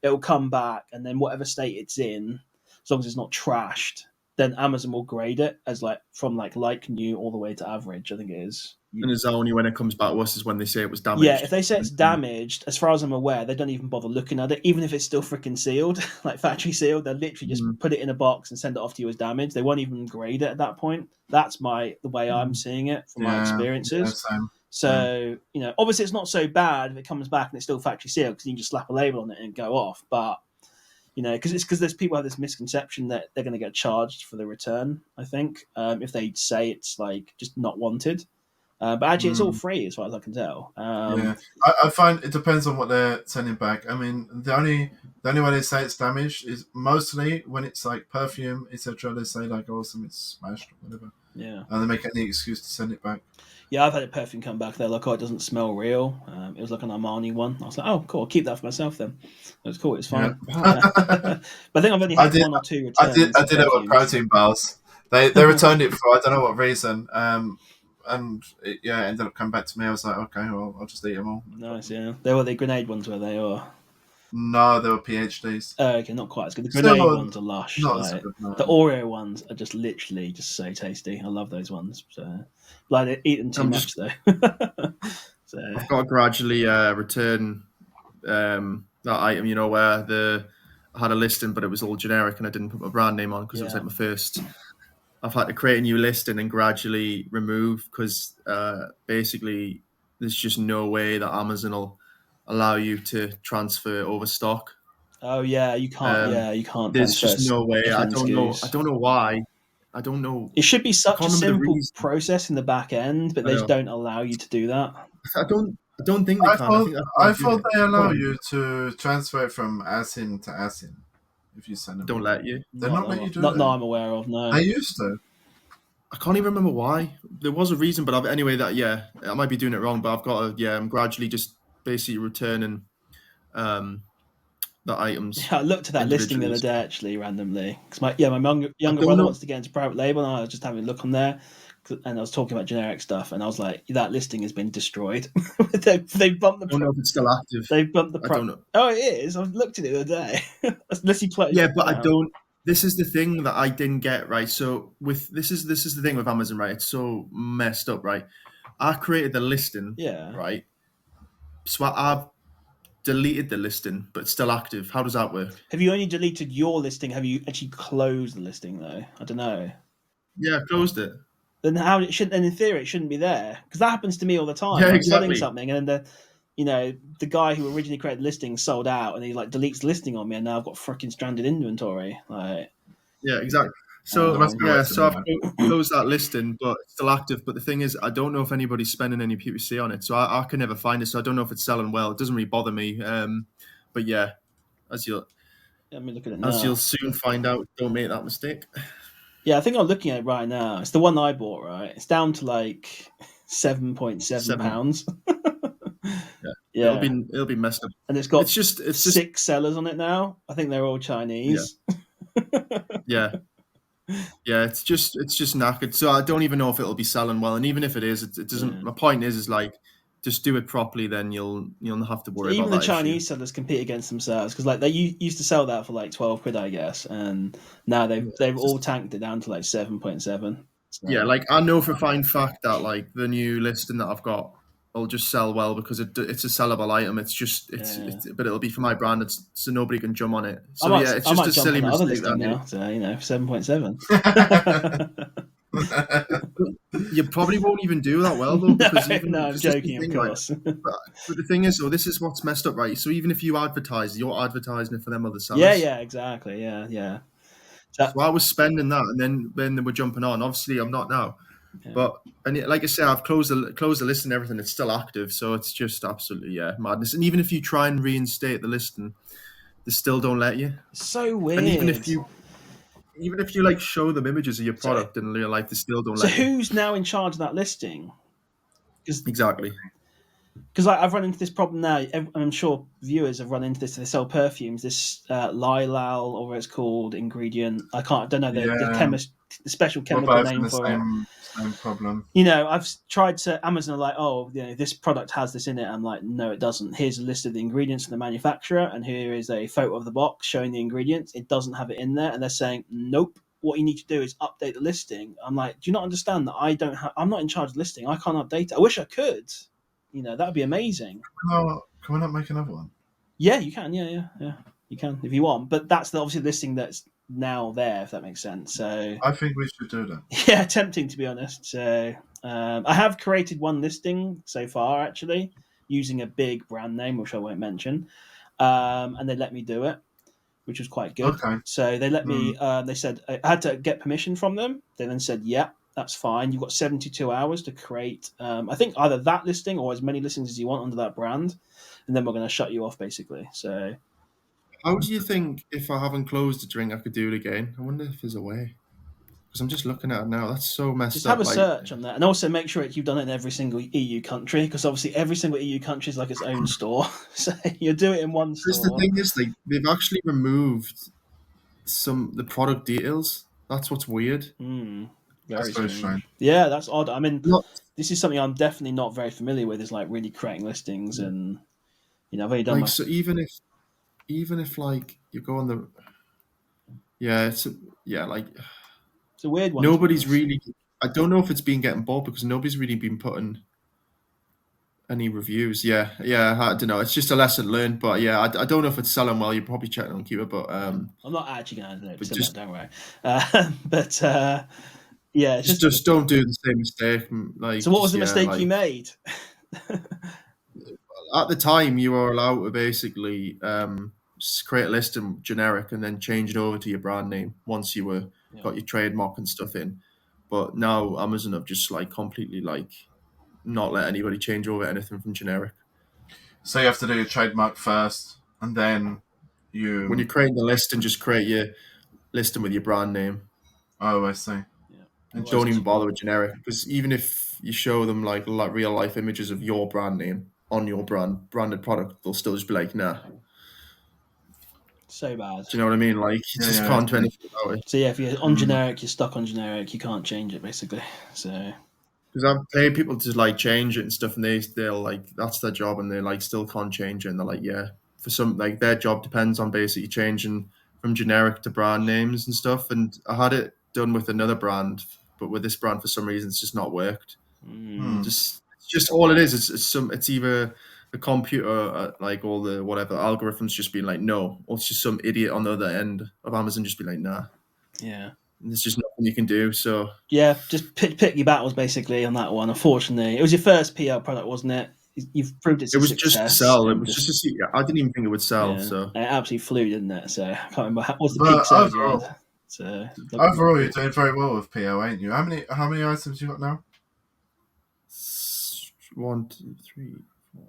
it will come back, and then whatever state it's in, as long as it's not trashed, then Amazon will grade it as like from like new all the way to average, I think it is.
And it's only when it comes back to us is when they say it was damaged.
Yeah, if they say it's damaged, as far as I'm aware, they don't even bother looking at it, even if it's still freaking sealed, like factory sealed. They'll literally just put it in a box and send it off to you as damaged. They won't even grade it at that point. That's the way I'm seeing it from my experiences.
Yeah,
so, obviously it's not so bad if it comes back and it's still factory sealed because you can just slap a label on it and go off. But because there's people have this misconception that they're going to get charged for the return. I think if they say it's like just not wanted. But actually, it's all free as far as I can tell.
Yeah, I find it depends on what they're sending back. I mean, the only way they say it's damaged is mostly when it's like perfume, etc. They say like, "Oh, something's smashed" or whatever.
Yeah,
and they make any excuse to send it back.
Yeah, I've had a perfume come back. They're like, "Oh, it doesn't smell real." It was like an Armani one. I was like, "Oh, cool. I'll keep that for myself then." It was cool. It's fine. Yeah. But I think I've only had one or two returns.
I did it with protein bars. They returned it for I don't know what reason. And it ended up coming back to me. I was like, okay, well, I'll just eat them all.
Nice, yeah. They were the grenade ones, were they? Or
no, they were PhDs.
Oh, okay, not quite as good. The grenade ones are lush.
Not as good, no.
The Oreo ones are just literally just so tasty. I love those ones. So, like, I eat them too much though. So
I've got to gradually return that item. You know, where I had a listing, but it was all generic, and I didn't put my brand name on because it was like my first. I've had to create a new listing and gradually remove because basically there's just no way that Amazon will allow you to transfer over stock.
Oh yeah, you can't. You can't.
There's just no way. I don't know why. I don't know.
It should be such a simple process in the back end, but they just don't allow you to do that.
I don't think they can.
I thought they allow you to transfer it from ASIN to ASIN. If you send them,
don't let you.
They're not let you do
that.
Not
I'm aware of. No,
I used to.
I can't even remember why. There was a reason, but anyway, I might be doing it wrong. But I've got to. I'm gradually just basically returning the items.
Yeah, I looked at that listing the other day actually randomly because my younger brother wants to get into private label, and I was just having a look on there. And I was talking about generic stuff, and I was like, "That listing has been destroyed." they bumped the.
I don't know if it's still active.
They bumped the.
I don't know.
Oh, it is. I looked at it the other day. Unless you play.
Yeah, but I don't. This is the thing that I didn't get right. So this is the thing with Amazon, right? It's so messed up, right? I created the listing, right? So I've deleted the listing, but it's still active. How does that work?
Have you only deleted your listing? Have you actually closed the listing though? I don't know.
Yeah, I closed it.
Then how it shouldn't? And in theory, it shouldn't be there because that happens to me all the time.
Yeah,
I'm
exactly.
selling something, and then the guy who originally created the listing sold out, and he like deletes the listing on me, and now I've got freaking stranded inventory. Like,
yeah, exactly. So so I've closed that listing, but it's still active. But the thing is, I don't know if anybody's spending any PPC on it, so I can never find it. So I don't know if it's selling well. It doesn't really bother me. But yeah, as you'll soon find out, don't make that mistake.
Yeah, I think I'm looking at it right now. It's the one I bought, right? It's down to like £7.7.
Yeah. It'll be messed up.
And it's got
it's just
6 sellers on it now. I think they're all Chinese.
Yeah. Yeah, it's just knackered. So I don't even know if it'll be selling well. And even if it is, it doesn't. Yeah. My point is like, just do it properly, then you'll not have to worry.
Even
about
the Chinese sellers compete against themselves because like they used to sell that for like £12, I guess, and now they've all tanked it down to like 7.7. So.
Yeah, like I know for a fine fact that like the new listing that I've got will just sell well because it's a sellable item. It's just but it'll be for my brand. So nobody can jump on it. So it's just a silly mistake.
Now, so 7.7.
You probably won't even do that well though. Because
I'm joking, of course.
Right? But the thing is, this is what's messed up, right? So even if you advertise, you're advertising it for them other sellers.
Yeah, exactly. Yeah.
So I was spending that, and then they were jumping on. Obviously, I'm not now. Yeah. But like I say, I've closed the list and everything. It's still active, so it's just absolutely madness. And even if you try and reinstate the listing, they still don't let you.
It's so weird.
And even if you like show them images of your product in real life, they still don't let you.
So who's now in charge of that listing?
Exactly.
Because I've run into this problem now. I'm sure viewers have run into this. They sell perfumes. This Lilal, or what it's called, ingredient. I don't know the special chemical name for it.
Same problem.
I've tried to. Amazon are like, this product has this in it. I'm like, no, it doesn't. Here's a list of the ingredients from the manufacturer, and here is a photo of the box showing the ingredients. It doesn't have it in there, and they're saying, nope. What you need to do is update the listing. I'm like, do you not understand that I'm not in charge of the listing. I can't update it. I wish I could. That would be amazing.
Can we not make another one?
Yeah, you can. Yeah. You can if you want. But that's obviously the listing that's now there, if that makes sense. So
I think we should do that.
Yeah, tempting to be honest. So I have created one listing so far, actually, using a big brand name, which I won't mention. And they let me do it, which was quite good.
Okay.
So they let me. They said I had to get permission from them. They then said, yeah. that's fine. You've got 72 hours to create, I think, either that listing or as many listings as you want under that brand, and then we're going to shut you off, basically. So,
how do you think if I haven't closed a drink, I could do it again? I wonder if there's a way. Because I'm just looking at it now. That's so messed
just
up.
have a search on that, and also make sure you've done it in every single EU country, because obviously every single EU country is like its own store. So you do it in one store.
Because the thing is, they've actually removed the product details. That's what's weird.
Very strange. Yeah, that's odd. I mean, this is something I'm definitely not very familiar with. Is like really creating listings, and I've only done
so even if like you go on the it's
a weird one.
Nobody's really. I don't know if it's been getting bought because nobody's really been putting any reviews. Yeah, I don't know. It's just a lesson learned, but yeah, I don't know if it's selling well. You're probably checking on Keeper, but
I'm not actually going to do
just,
that. Don't worry. But yeah,
just don't do the same mistake. Like,
so what was the mistake you made?
At the time, you were allowed to basically create a listing generic and then change it over to your brand name once you got your trademark and stuff in. But now Amazon have just like completely like not let anybody change over anything from generic.
So you have to do your trademark first, and then
when you're creating the listing, just create your listing with your brand name.
Oh, I see.
Yeah. And don't even bother with generic, because even if you show them like real life images of your brand name on your branded product, they'll still just be like, nah.
So bad.
Do you know what I mean? Like, you just can't do anything about it.
So yeah, if you're on generic, you're stuck on generic. You can't change it, basically. So
because I've paid people to like change it and stuff, and they'll like that's their job, and they like still can't change it, and they're like, yeah, for some like their job depends on basically changing from generic to brand names and stuff. And I had it done with another brand, but with this brand for some reason it's just not worked. It's just all it is. It's either the computer, like all the whatever algorithms, just being like no, or it's just some idiot on the other end of Amazon just be like nah.
Yeah.
And there's just nothing you can do. So
yeah, just pick your battles basically on that one. Unfortunately, it was your first PR product, wasn't it? You've proved it's
it was
success.
just to sell. It was just to see. I didn't even think it would sell.
Yeah.
So
it absolutely flew, didn't it? So I can't remember what's the peak sales you had. So
overall, you're doing very well with PO, ain't you? How many items you got now?
1, 2, 3, 4,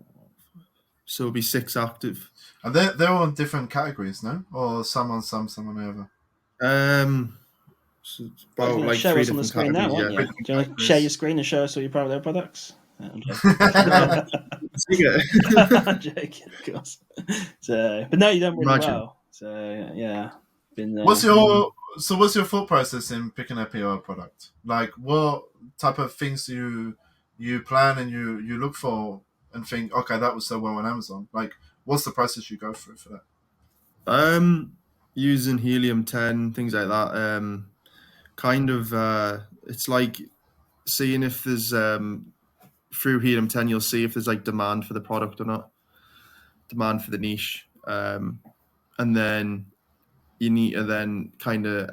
5. So it'll be 6 active.
And they're all in different categories, no? Or some on some on the other.
So about like
show
3
us on the
different
screen now,
categories.
Yeah. Do you want to share your screen and show us all your private label products? I'm joking, of course. So, but no, you done really well. So yeah,
What's your thought process in picking a PR product? Like, what type of things do you plan and you look for and think, okay, that will sell well on Amazon? Like, what's the process you go through for
that? Using helium-10, things like that. It's like seeing if there's through helium-10, you'll see if there's like demand for the product or not, demand for the niche, and then you need to then kind of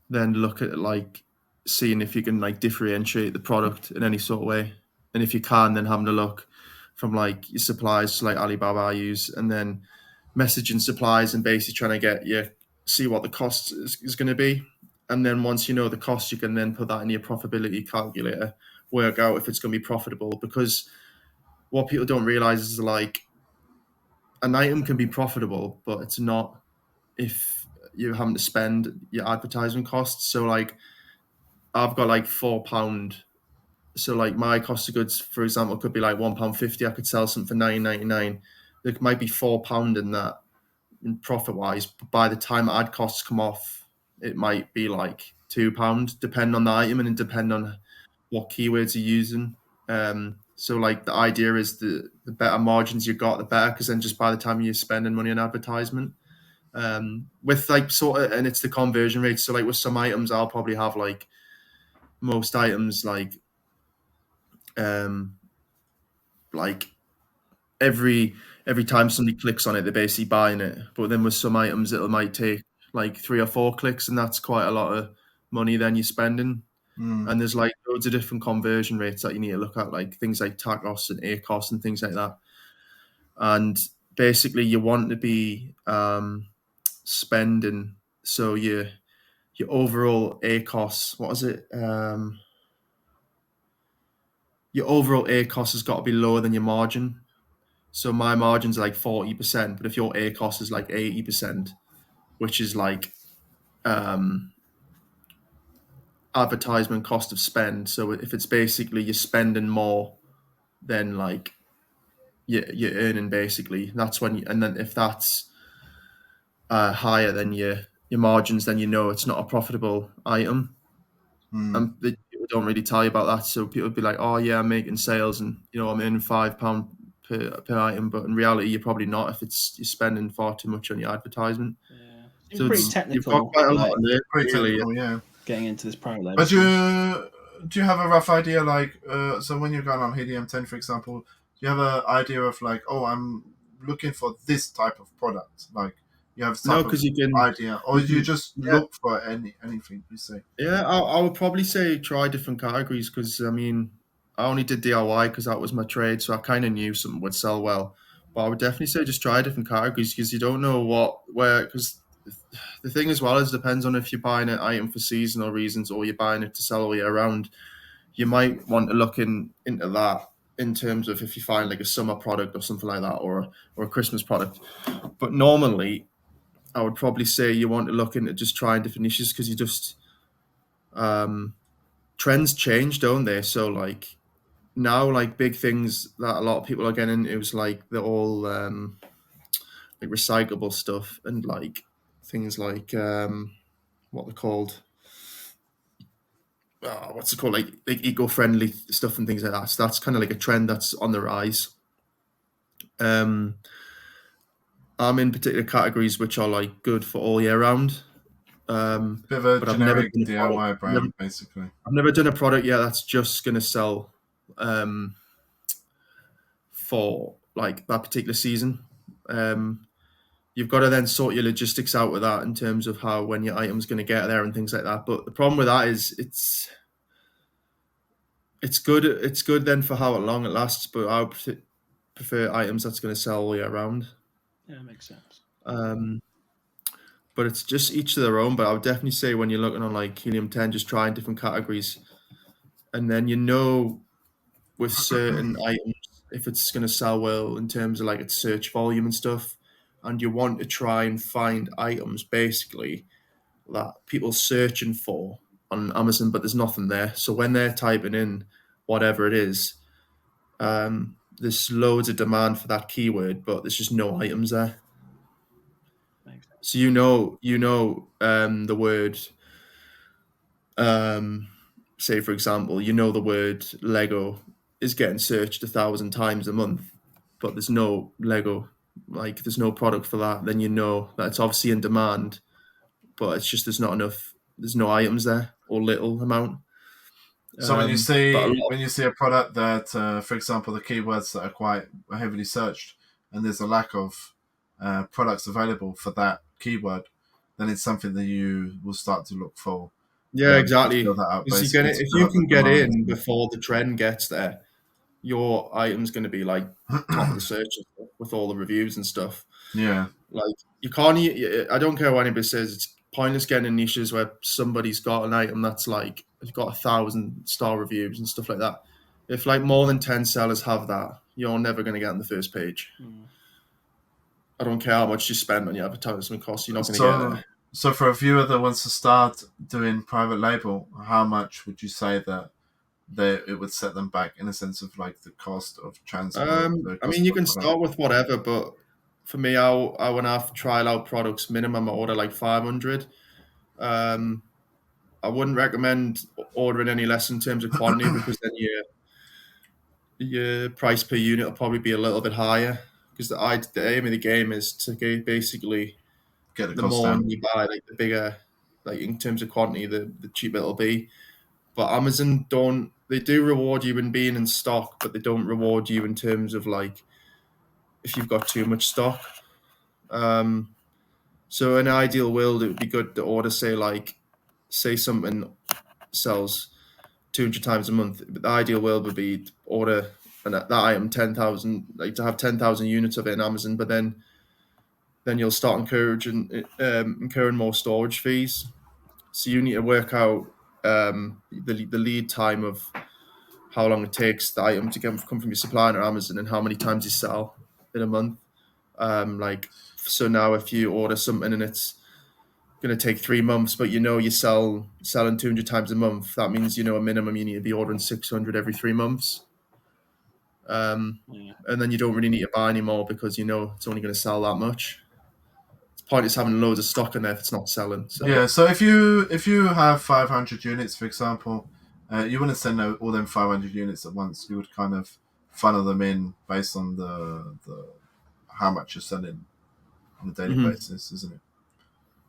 then look at like seeing if you can like differentiate the product in any sort of way, and if you can, then having a look from like your suppliers like Alibaba I use, and then messaging suppliers and basically trying to see what the cost is going to be. And then once you know the cost, you can then put that in your profitability calculator, work out if it's going to be profitable. Because what people don't realize is like an item can be profitable, but it's not if you're having to spend your advertising costs. So like I've got like £4. So like my cost of goods, for example, could be like £1.50. I could sell something for £9.99. There might be £4 in that in profit wise, but by the time ad costs come off, it might be like £2, depending on the item and depending on what keywords you're using. So like the idea is the better margins you got, the better, because then just by the time you're spending money on advertisement, with like sort of, and it's the conversion rate. So like with some items, I'll probably have like most items like every time somebody clicks on it, they're basically buying it. But then with some items, it might take like 3 or 4 clicks, and that's quite a lot of money then you're spending. And there's like loads of different conversion rates that you need to look at, like things like TACOS and ACOS and things like that. And basically you want to be spending, so your overall ACOS. What is it? Your overall ACOS has got to be lower than your margin. So my margin's like 40%, but if your ACOS is like 80%, which is like advertisement cost of spend. So if it's basically you're spending more than like you're earning, basically, that's when and then if that's higher than your margins, then it's not a profitable item. And people don't really tell you about that. So people would be like, "Oh yeah, I'm making sales, and I'm earning £5 per item," but in reality, you're probably not if you're spending far too much on your advertisement.
Yeah,
So
pretty technical.
You've got quite a lot in there, really.
Technical, yeah.
Getting into this private label.
But do you have a rough idea, like, so when you're going on Helium 10, for example, do you have an idea of like, oh, I'm looking for this type of product? Like, you have some idea, or you just look for anything you say?
Yeah, I would probably say try different categories because I only did DIY because that was my trade, so I kind of knew something would sell well. But I would definitely say just try different categories because you don't know because the thing as well is it depends on if you're buying an item for seasonal reasons or you're buying it to sell all year round. You might want to look into that in terms of if you find like a summer product or something like that or a Christmas product. But normally, I would probably say you want to look into just trying different niches because you just trends change, don't they? So like now, like big things that a lot of people are getting into is like the all like recyclable stuff and like things like what they're called. What's it called? Like eco-friendly stuff and things like that. So that's kind of like a trend that's on the rise. I'm in particular categories which are like good for all year round.
Bit of a generic DIY brand, basically.
I've never done a product yet that's just going to sell for like that particular season. You've got to then sort your logistics out with that in terms of when your item's going to get there and things like that. But the problem with that is it's good. It's good then for how long it lasts. But I would prefer items that's going to sell all year round.
Yeah, that makes sense.
But it's just each to their own. But I would definitely say when you're looking on like Helium 10, just trying different categories, and then with certain items if it's going to sell well in terms of like its search volume and stuff. And you want to try and find items basically that people are searching for on Amazon, but there's nothing there. So when they're typing in whatever it is, there's loads of demand for that keyword, but there's just no items there. So the word, say for example, the word Lego is getting searched 1,000 times a month, but there's no Lego. Like there's no product for that, then that it's obviously in demand, but it's just there's no items there or little amount.
So when you see a product that, for example, the keywords that are quite heavily searched, and there's a lack of products available for that keyword, then it's something that you will start to look for.
Yeah, exactly. If you can get in before the trend gets there, your item's going to be like top of the search with all the reviews and stuff.
Yeah.
Like you can't, I don't care what anybody says, it's pointless getting in niches where somebody's got an item that's like, it's got 1,000-star reviews and stuff like that. If like more than 10 sellers have that, you're never going to get on the first page. I don't care how much you spend on your advertisement costs, you're not going to get there.
So for a viewer that wants to start doing private label, how much would you say that it would set them back in a sense of like the cost of transport?
You can start with whatever, but for me, when I trial out products, minimum I order like 500. I wouldn't recommend ordering any less in terms of quantity because then your price per unit will probably be a little bit higher because the aim of the game is to basically
get
the more you buy, like the bigger, like in terms of quantity, the cheaper it'll be. But Amazon they do reward you in being in stock, but they don't reward you in terms of like if you've got too much stock. So in an ideal world, it would be good to order, say something sells 200 times a month. But the ideal world would be to order that item 10,000, like to have 10,000 units of it in Amazon. But then you'll start incurring more storage fees. So you need to work out the lead time of how long it takes the item to come from your supplier on Amazon and how many times you sell in a month. So now if you order something and it's going to take 3 months, but you're selling 200 times a month, that means a minimum you need to be ordering 600 every 3 months. And then you don't really need to buy anymore because it's only going to sell that much. It's pointless having loads of stock in there if it's not selling. So.
Yeah, so if you have 500 units, for example, you wouldn't send out all them 500 units at once. You would kind of funnel them in based on the how much you're selling on a daily basis, isn't it?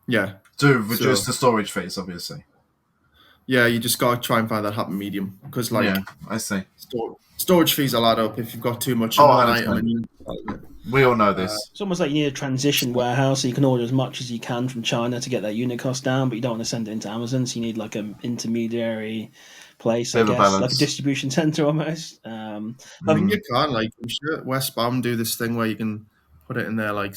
Yeah.
To reduce the storage fees, obviously.
Yeah, you just got to try and find that happy medium because,
yeah, I see.
Storage fees will add up if you've got too much of one item.
We all know this.
It's almost like you need a transition warehouse, so you can order as much as you can from China to get that unit cost down, but you don't want to send it into Amazon, so you need like an intermediary place, I guess, like a distribution center almost.
I think you can, like, I'm sure Westbound do this thing where you can put it in their like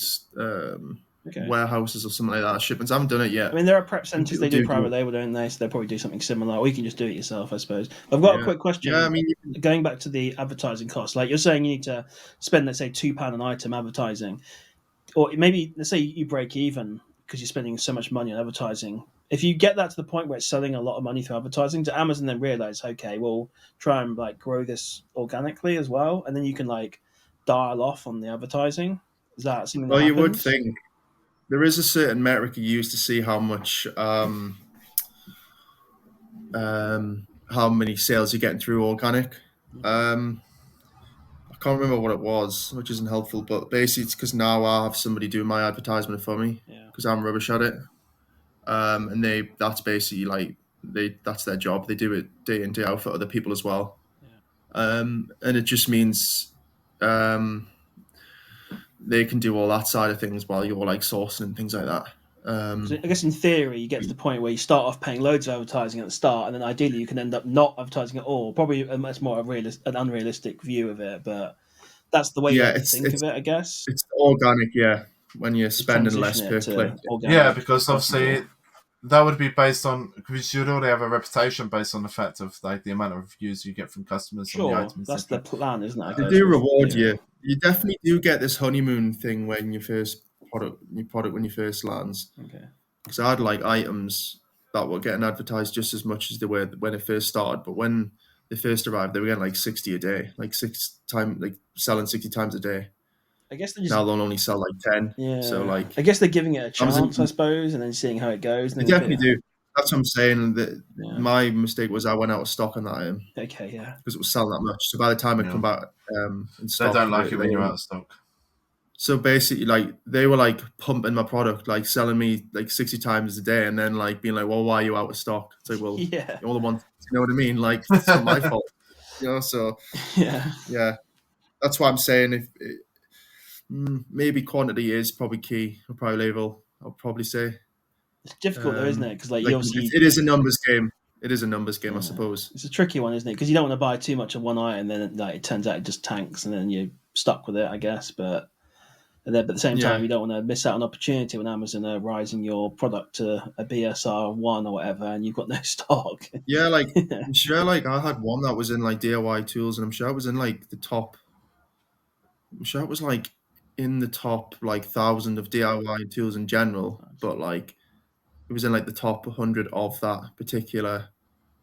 warehouses or something like that. Shipments. I haven't done it yet.
I mean, there are prep centers. They do private label, don't they? So they'll probably do something similar, or you can just do it yourself, I suppose. I've got a quick question.
Yeah, I mean,
going back to the advertising costs, like you're saying, you need to spend, let's say, £2 an item advertising, or maybe let's say you break even because you're spending so much money on advertising. If you get that to the point where it's selling a lot of money through advertising, to Amazon then realize, okay, we'll try and like grow this organically as well, and then you can like dial off on the advertising. Is that something?
Well, you would think. There is a certain metric you use to see how much, how many sales you're getting through organic. I can't remember what it was, which isn't helpful. But basically, it's because now I have somebody do my advertisement for me because I'm rubbish at it. And that's basically like that's their job. They do it day in day out for other people as well. And it just means. They can do all that side of things while you're like sourcing and things like that.
So I guess in theory, you get to the point where you start off paying loads of advertising at the start, and then ideally you can end up not advertising at all. Probably that's more an unrealistic view of it, but that's the way you think of it, I guess.
It's organic, yeah. When you're spending less per click.
Yeah, because obviously that would be based on, because you'd already have a reputation based on the fact of like the amount of reviews you get from customers.
Sure,
on the items
that's the plan, isn't it?
They do reward you. You definitely do get this honeymoon thing when your product when you first lands.
Okay.
Because I had like items that were getting advertised just as much as they were when it first started, but when they first arrived, they were getting like 60 a day, like selling 60 times a day.
I guess
now they'll only sell like 10.
Yeah.
So like,
I guess they're giving it a chance, I suppose, and then seeing how it goes.
They definitely do. That's what I'm saying. That my mistake was I went out of stock on that item.
Okay, yeah.
Because it was selling that much. So by the time it come back in stock,
they don't like it when you're out of stock.
So basically, like they were like pumping my product, like selling me like 60 times a day, and then like being like, "Well, why are you out of stock?" It's like, "Well, you're the one." You know what I mean? Like it's not my fault. So yeah. That's why I'm saying maybe quantity is probably key. A private label, I'll probably say.
It's difficult though, isn't it? Because like
obviously it is a numbers game. It is a numbers game, I suppose.
It's a tricky one, isn't it? Because you don't want to buy too much of one item, then like it turns out it just tanks, and then you're stuck with it, I guess. But at the same time, you don't want to miss out on opportunity when Amazon are rising your product to a BSR 1 or whatever, and you've got no stock.
Yeah, like I'm sure, like I had one that was in like DIY tools, and I'm sure it was in like the top. I'm sure it was like in the top like 1,000 of DIY tools in general, but like it was in like the top 100 of that particular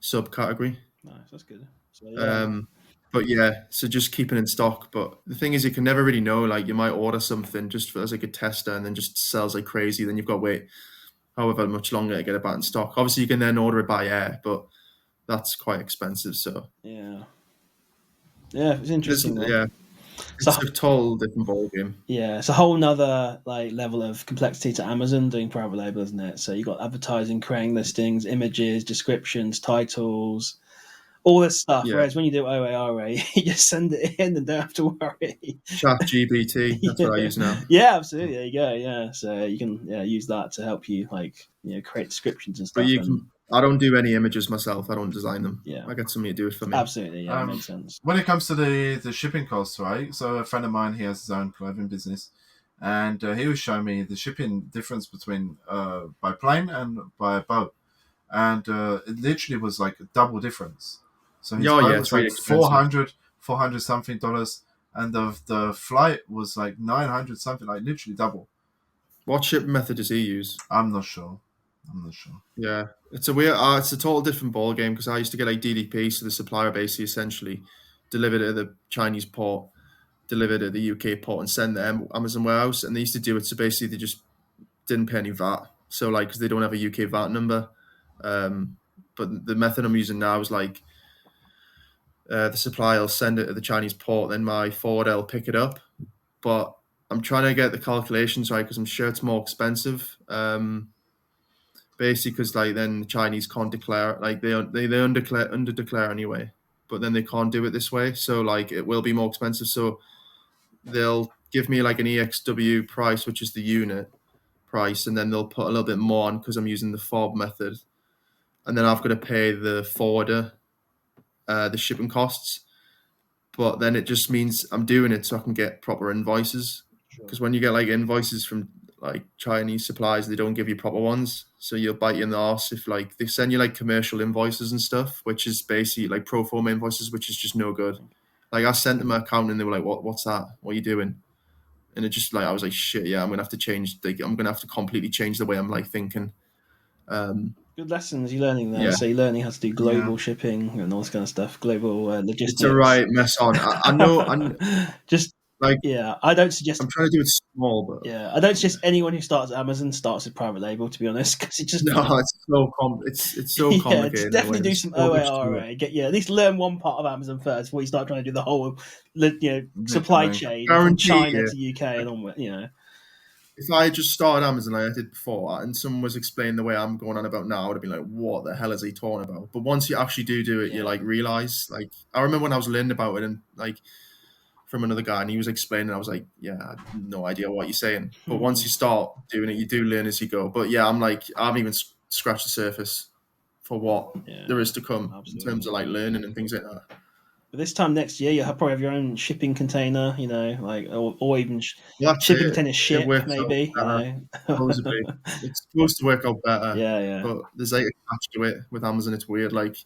subcategory.
Nice, that's good. So,
but yeah, so just keeping in stock. But the thing is, you can never really know. Like you might order something just as like a tester, and then just sells like crazy. Then you've got to wait however much longer to get it back in stock. Obviously, you can then order it by air, but that's quite expensive. So
yeah, it's interesting.
It's a total different ballgame.
Yeah, it's a whole nother like level of complexity to Amazon doing private label, isn't it? So you got advertising, creating listings, images, descriptions, titles, all this stuff.
Yeah.
Whereas when you do OARA, you just send it in and don't have to worry.
ChatGPT, that's what I use now.
Yeah, absolutely. There you go. Yeah, so you can use that to help you create descriptions and stuff.
But I don't do any images myself. I don't design them.
Yeah,
I get somebody to do it for me.
Absolutely, yeah, that makes sense.
When it comes to the shipping costs, right? So a friend of mine, he has his own clothing business, and he was showing me the shipping difference between by plane and by boat. and it literally was like a double difference. So his
Yeah,
boat
yeah,
was
it's really
like
expensive.
400 something dollars, and the flight was like 900 something, like literally double.
What ship method does he use?
I'm not sure.
Yeah, it's a weird. It's a total different ball game because I used to get like DDP, so the supplier basically essentially delivered it at the Chinese port, delivered at the UK port, and send them Amazon warehouse. And they used to do it so basically they just didn't pay any VAT. So like because they don't have a UK VAT number. But the method I'm using now is like the supplier will send it to the Chinese port, then my forwarder will pick it up. But I'm trying to get the calculations right because I'm sure it's more expensive. Basically, because like then the Chinese can't declare, like they under declare anyway, but then they can't do it this way. So like it will be more expensive. So they'll give me like an EXW price, which is the unit price, and then they'll put a little bit more on because I'm using the FOB method, and then I've got to pay the forwarder the shipping costs. But then it just means I'm doing it so I can get proper invoices. Because when you get like invoices from like Chinese suppliers, they don't give you proper ones, so you'll bite you in the arse if like they send you like commercial invoices and stuff, which is basically like pro forma invoices, which is just no good. Like I sent them an account and they were like, What's that? What are you doing?" And it just like I was like, "Shit, yeah, I'm gonna have to change. Like, I'm gonna have to completely change the way I'm like thinking."
Good lessons you're learning there.
Yeah,
So you're learning how to do global
Yeah.
shipping and all this kind of stuff, global
it's a
logistics.
right mess on. I know.
Just
Like
yeah, I don't suggest.
I'm trying to do it small, but
Yeah, I don't suggest anyone who starts at Amazon starts with private label. To be honest, because it just
no, it's so
yeah, just
complicated in a way.
definitely do
There's
some
so much to it.
OARA. Get at least learn one part of Amazon first before you start trying to do the whole supply
Literally.
chain from
Guarantee
China
you,
to UK and
like,
onward.
if I had just started Amazon like I did before, and someone was explaining the way I'm going on about now, I would have been like, "What the hell is he talking about?" But once you actually do it, you
Yeah.
like realize. Like I remember when I was learning about it, and like from another guy, and he was explaining, I was like, "Yeah, I have no idea what you're saying." But once you start doing it, you do learn as you go. But yeah, I'm like, I haven't even scratched the surface for what there is to come in terms
Absolutely.
of like learning and things like that.
But this time next year, you'll probably have your own shipping container, like or even
That's
shipping
it.
container
It
ship,
works out
maybe.
better. Supposedly, it's supposed to work out better,
Yeah, yeah,
but there's like a catch to it with Amazon. It's weird. Like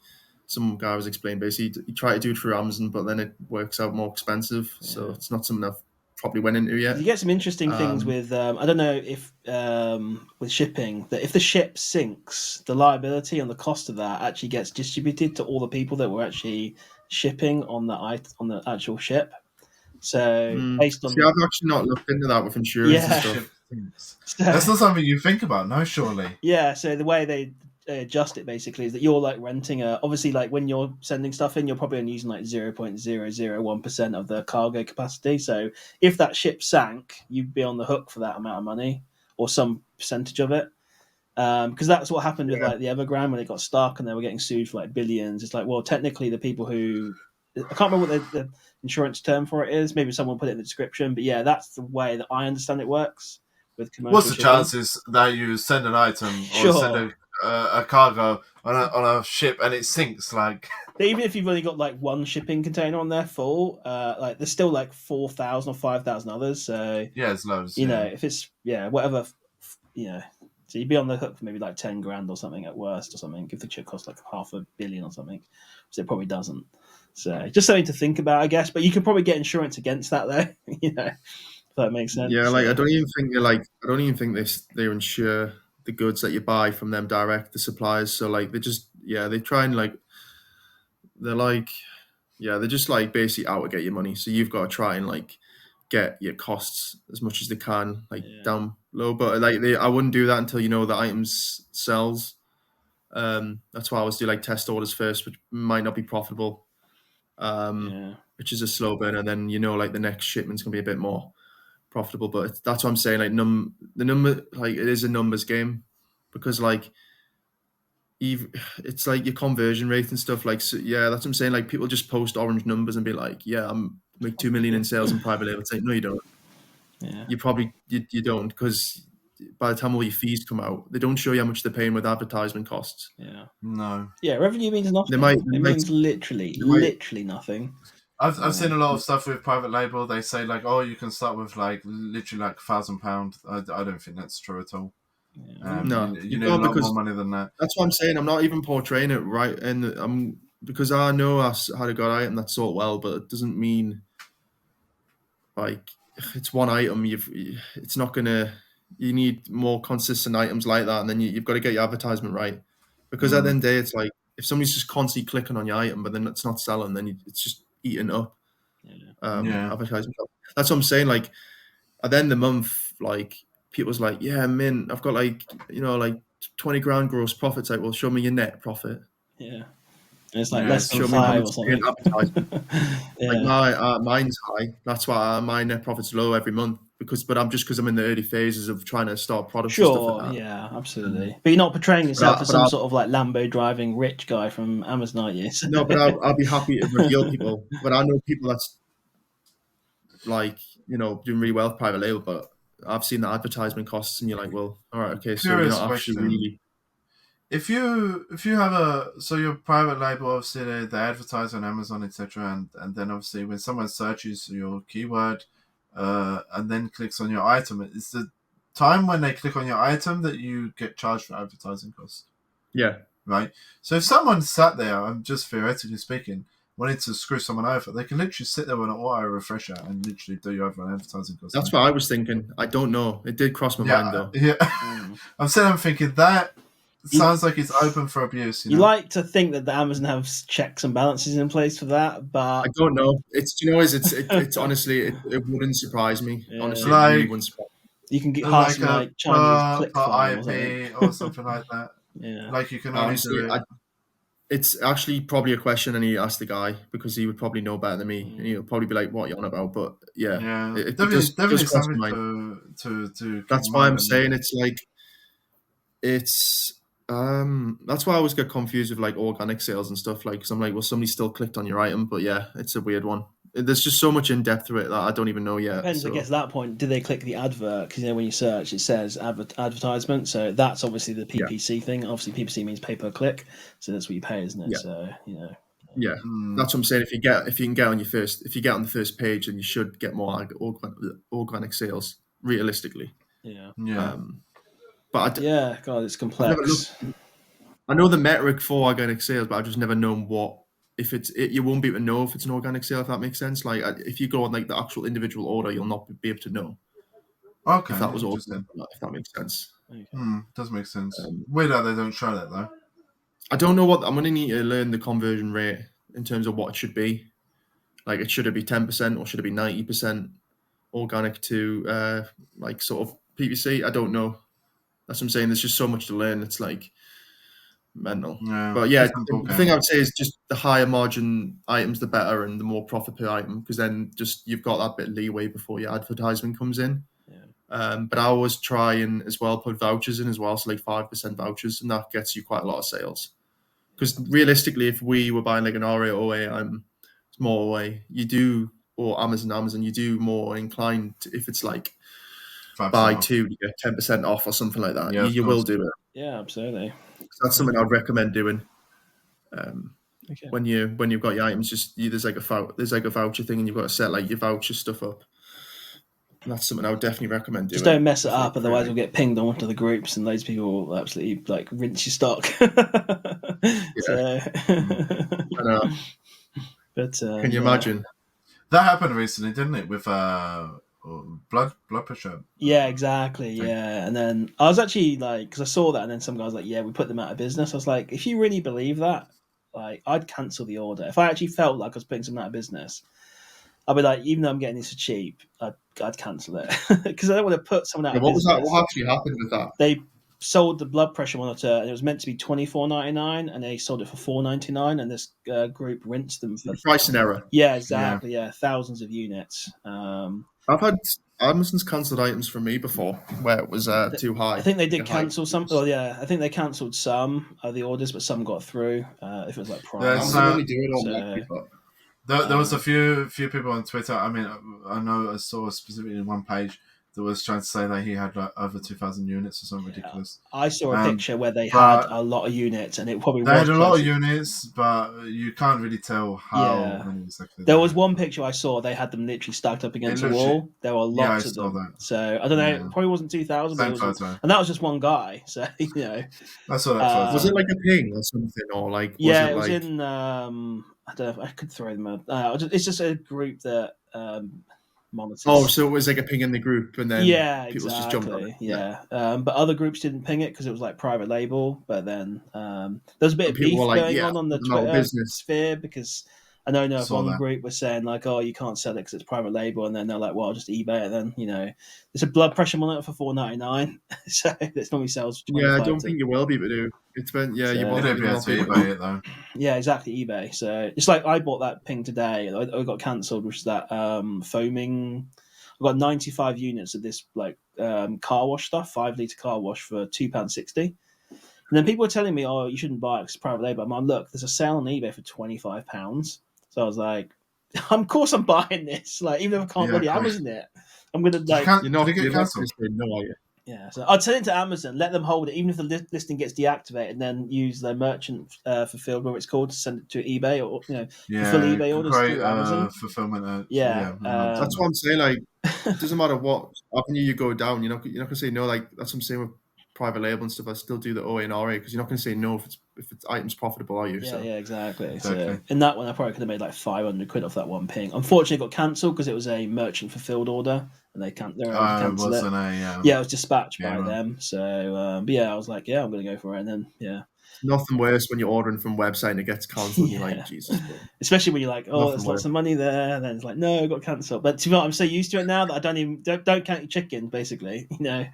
some guy was explaining, basically, you try to do it through Amazon, but then it works out more expensive. So
yeah.
it's not something I've probably went into
Because you
yet.
get some interesting things
Um,
with I don't know if with shipping that if the ship sinks, the liability and the cost of that actually gets distributed to all the people that were actually shipping on the actual ship. So based
see,
on
I've actually not looked into that with insurance and
yeah,
stuff.
That's not something you think about, no, surely.
yeah. So the way they adjust it basically is that you're like renting obviously like when you're sending stuff in, you're probably only using like 0.001% of the cargo capacity. So if that ship sank, you'd be on the hook for that amount of money or some percentage of it. Because that's what happened with
Yeah,
like the Evergrande when it got stuck and they were getting sued for like billions. It's like, well, technically the people who I can't remember what the insurance term for it is. Maybe someone put it in the description, but yeah, that's the way that I understand it works with
What's
commercial
the
shipping.
chances that you send an item or send
Sure,
a cargo on a ship and it sinks? Like,
but even if you've only got like one shipping container on there full, like there's still like 4,000 or 5,000 others. So
yeah, it's loads. Yeah,
if it's whatever, so you'd be on the hook for maybe like 10 grand or something at worst or something. If the chip costs like 500 million or something, so it probably doesn't. So just something to think about, I guess. But you could probably get insurance against that, though. If that makes
yeah.
sense.
Like I don't even think they insure the goods that you buy from them direct, the suppliers. So like they try and like they're like they're just like basically out to get your money. So you've got to try and like get your costs as much as they can like
Yeah,
down low. But like I wouldn't do that until you know the items sells. That's why I always do like test orders first, which might not be profitable.
yeah,
Which is a slow burn, and then like the next shipment's gonna be a bit more profitable. But that's what I'm saying. Like the number, like it is a numbers game, because like it's like your conversion rate and stuff. Like, so, yeah, that's what I'm saying. Like, people just post orange numbers and be like, "Yeah, I'm make 2 million in sales in private label." It's like, no, you don't.
yeah,
You probably you don't, because by the time all your fees come out, they don't show you how much they're paying with advertisement costs.
yeah.
no.
Yeah, revenue means
They
nothing.
might,
It means literally,
they might,
literally nothing.
I've seen a lot of stuff with private label. They say like, oh, you can start with like literally like £1,000. I don't think that's true at all.
No,
you need a lot more money than that.
That's what I'm saying. I'm not even portraying it right, and because I know I had a good item that sold well, but it doesn't mean like it's one item. It's not gonna. You need more consistent items like that, and then you've got to get your advertisement right. Because at the end of the day, it's like if somebody's just constantly clicking on your item, but then it's not selling, then it's just eating up advertising. That's what I'm saying. Like at the end of the month, like people's like, yeah, Mint, I've got like 20 grand gross profits. Like, well, show me your net profit.
Yeah. And it's like less than 5 or something.
Like mine's high. That's why my net profit's low every month because I'm in the early phases of trying to start products.
Sure,
and stuff like that.
Yeah, absolutely. But you're not portraying yourself as some sort of like Lambo driving rich guy from Amazon, are you?
No, but I'll be happy to reveal people. But I know people that's like doing really well with private label, but I've seen the advertisement costs, and you're like, well, all right, okay, so you're not actually really.
If you have your private label, obviously they advertise on Amazon, etc., and then obviously when someone searches your keyword, and then clicks on your item, it's the time when they click on your item that you get charged for advertising costs.
Yeah.
Right. So if someone sat there, I'm just theoretically speaking, wanted to screw someone over, they can literally sit there with an auto refresher and literally do you over an advertising cost.
That's what I was thinking. I don't know. It did cross my mind though.
Yeah. I'm thinking that. Sounds like it's open for abuse.
You like to think that the Amazon have checks and balances in place for that, but
I don't know. It's honestly it wouldn't surprise me. Yeah. Honestly,
like,
it really wouldn't surprise me.
You can get like Chinese click farm
or something like that.
Yeah,
like you can only do it.
It's actually probably a question I need to ask the guy because he would probably know better than me. And he'll probably be like, "What are you on about?" But yeah, it
definitely something to.
That's why I'm saying it's like it's. That's why I always get confused with like organic sales and stuff. Like, because I'm like, well, somebody still clicked on your item, but yeah, it's a weird one. There's just so much in depth to it that I don't even know yet.
Depends, I guess, at that point, do they click the advert? Because when you search, it says advertisement. So that's obviously the PPC thing. Obviously, PPC means pay per click, so that's what you pay, isn't it?
Yeah.
So
Yeah, that's what I'm saying. If you get on the first page, then you should get more organic sales realistically.
Yeah.
But
God, it's complex.
I know the metric for organic sales, but I've just never known what if it's. You won't be able to know if it's an organic sale, if that makes sense. Like if you go on like the actual individual order, you'll not be able to know.
Okay,
if that was organic, if that makes sense.
Okay. Does make sense. Weird that they don't show that though.
I don't know what I'm going to need to learn the conversion rate in terms of what it should be. Like, should it be 10% or should it be 90% organic to like sort of PPC? I don't know. That's what I'm saying. There's just so much to learn. It's like mental.
Yeah,
but yeah, the thing I would say is just the higher margin items, the better, and the more profit per item, because then just you've got that bit of leeway before your advertisement comes in. Yeah. But I always try and as well put vouchers in as well, so like 5% vouchers, and that gets you quite a lot of sales. Because realistically, if we were buying like an RA or OA, small away, you do, or Amazon, you do more inclined to, if it's like buy two, you get 10% off or something like that. Yeah, you will do it.
Yeah, absolutely.
So that's something I'd recommend doing. When you've got your items, there's like a voucher thing, and you've got to set like your voucher stuff up. And that's something I would definitely recommend doing.
Just don't mess it up, otherwise we'll get pinged onto the groups, and those people will absolutely like rinse your stock.
I know.
But
can you imagine?
That happened recently, didn't it? With blood pressure.
Yeah, exactly. Yeah, and then I was actually like, because I saw that, and then some guy was like, "Yeah, we put them out of business." I was like, if you really believe that, like, I'd cancel the order. If I actually felt like I was putting something out of business, I'd be like, even though I'm getting this for cheap, I'd cancel it because I don't want to put someone out of business.
What was that? What actually happened with that?
They sold the blood pressure monitor, and it was meant to be $24.99, and they sold it for $4.99, and this group rinsed them for
pricing error.
Yeah, exactly. Yeah, thousands of units.
I've had Amazon's cancelled items from me before where it was too high.
I think they did cancel some. Well, yeah, I think they cancelled some of the orders, but some got through. If it was like Prime,
there was a few people on Twitter. I mean, I know I saw specifically in one page was trying to say that he had like over 2,000 units or something ridiculous.
I saw a picture where they had a lot of units, and it probably was. They had a lot
of units, but you can't really tell how many exactly.
There was one picture I saw; they had them literally stacked up against a wall. There were lots of them.
That.
So I don't know. It probably wasn't 2,000, but it was, and that was just one guy. So
that's what that photo.
Was it like a ping or something, or like?
It was in. I don't know if I could throw them up. It's just a group that. Monitors.
Oh, so it was like a ping in the group, and then people just jumped on it.
Yeah. But other groups didn't ping it because it was like private label. But then there was a bit of beef going on the Twitter sphere because I know one group was saying like, "Oh, you can't sell it because it's private label," and then they're like, "Well, I'll just eBay it." Then there's a blood pressure monitor for $4.99, so it's normally sells.
Yeah, I don't think you will be able to. It's been you won't
be able to eBay it though.
Yeah, exactly, eBay. So it's like I bought that ping today. I got cancelled, which is that foaming. I got 95 units of this like car wash stuff, 5-litre car wash for £2.60. And then people were telling me, "Oh, you shouldn't buy it because it's private label." I'm like, "Look, there's a sale on eBay for £25." So I was like, "Of course I'm buying this. Like, even if I can't really Amazon it, I'm gonna like."
You're not cancelled. No idea.
Yeah, so I'd send it to Amazon, let them hold it, even if the listing gets deactivated, and then use their merchant fulfilled, whatever it's called, to send it to eBay or fulfill eBay orders through Amazon.
Fulfillment.
That's what I'm saying. Like, it doesn't matter what avenue you go down. You're not gonna say no. Like that's what I'm saying with private label and stuff. I still do the OA and RA because you're not gonna say no if it's items profitable, are you?
Yeah, exactly. So in that one, I probably could have made like 500 quid off that one ping. Unfortunately, it got cancelled because it was a merchant fulfilled order, and they can't. They're able to cancel it. It was dispatched by them. So, but I was like, I'm going to go for it, and then
Nothing worse when you're ordering from website and it gets cancelled. And you're like, Jesus.
Especially when you're like, there's lots of money there, and then it's like, no, it got cancelled. But to be honest, I'm so used to it now that I don't count your chicken. Basically, don't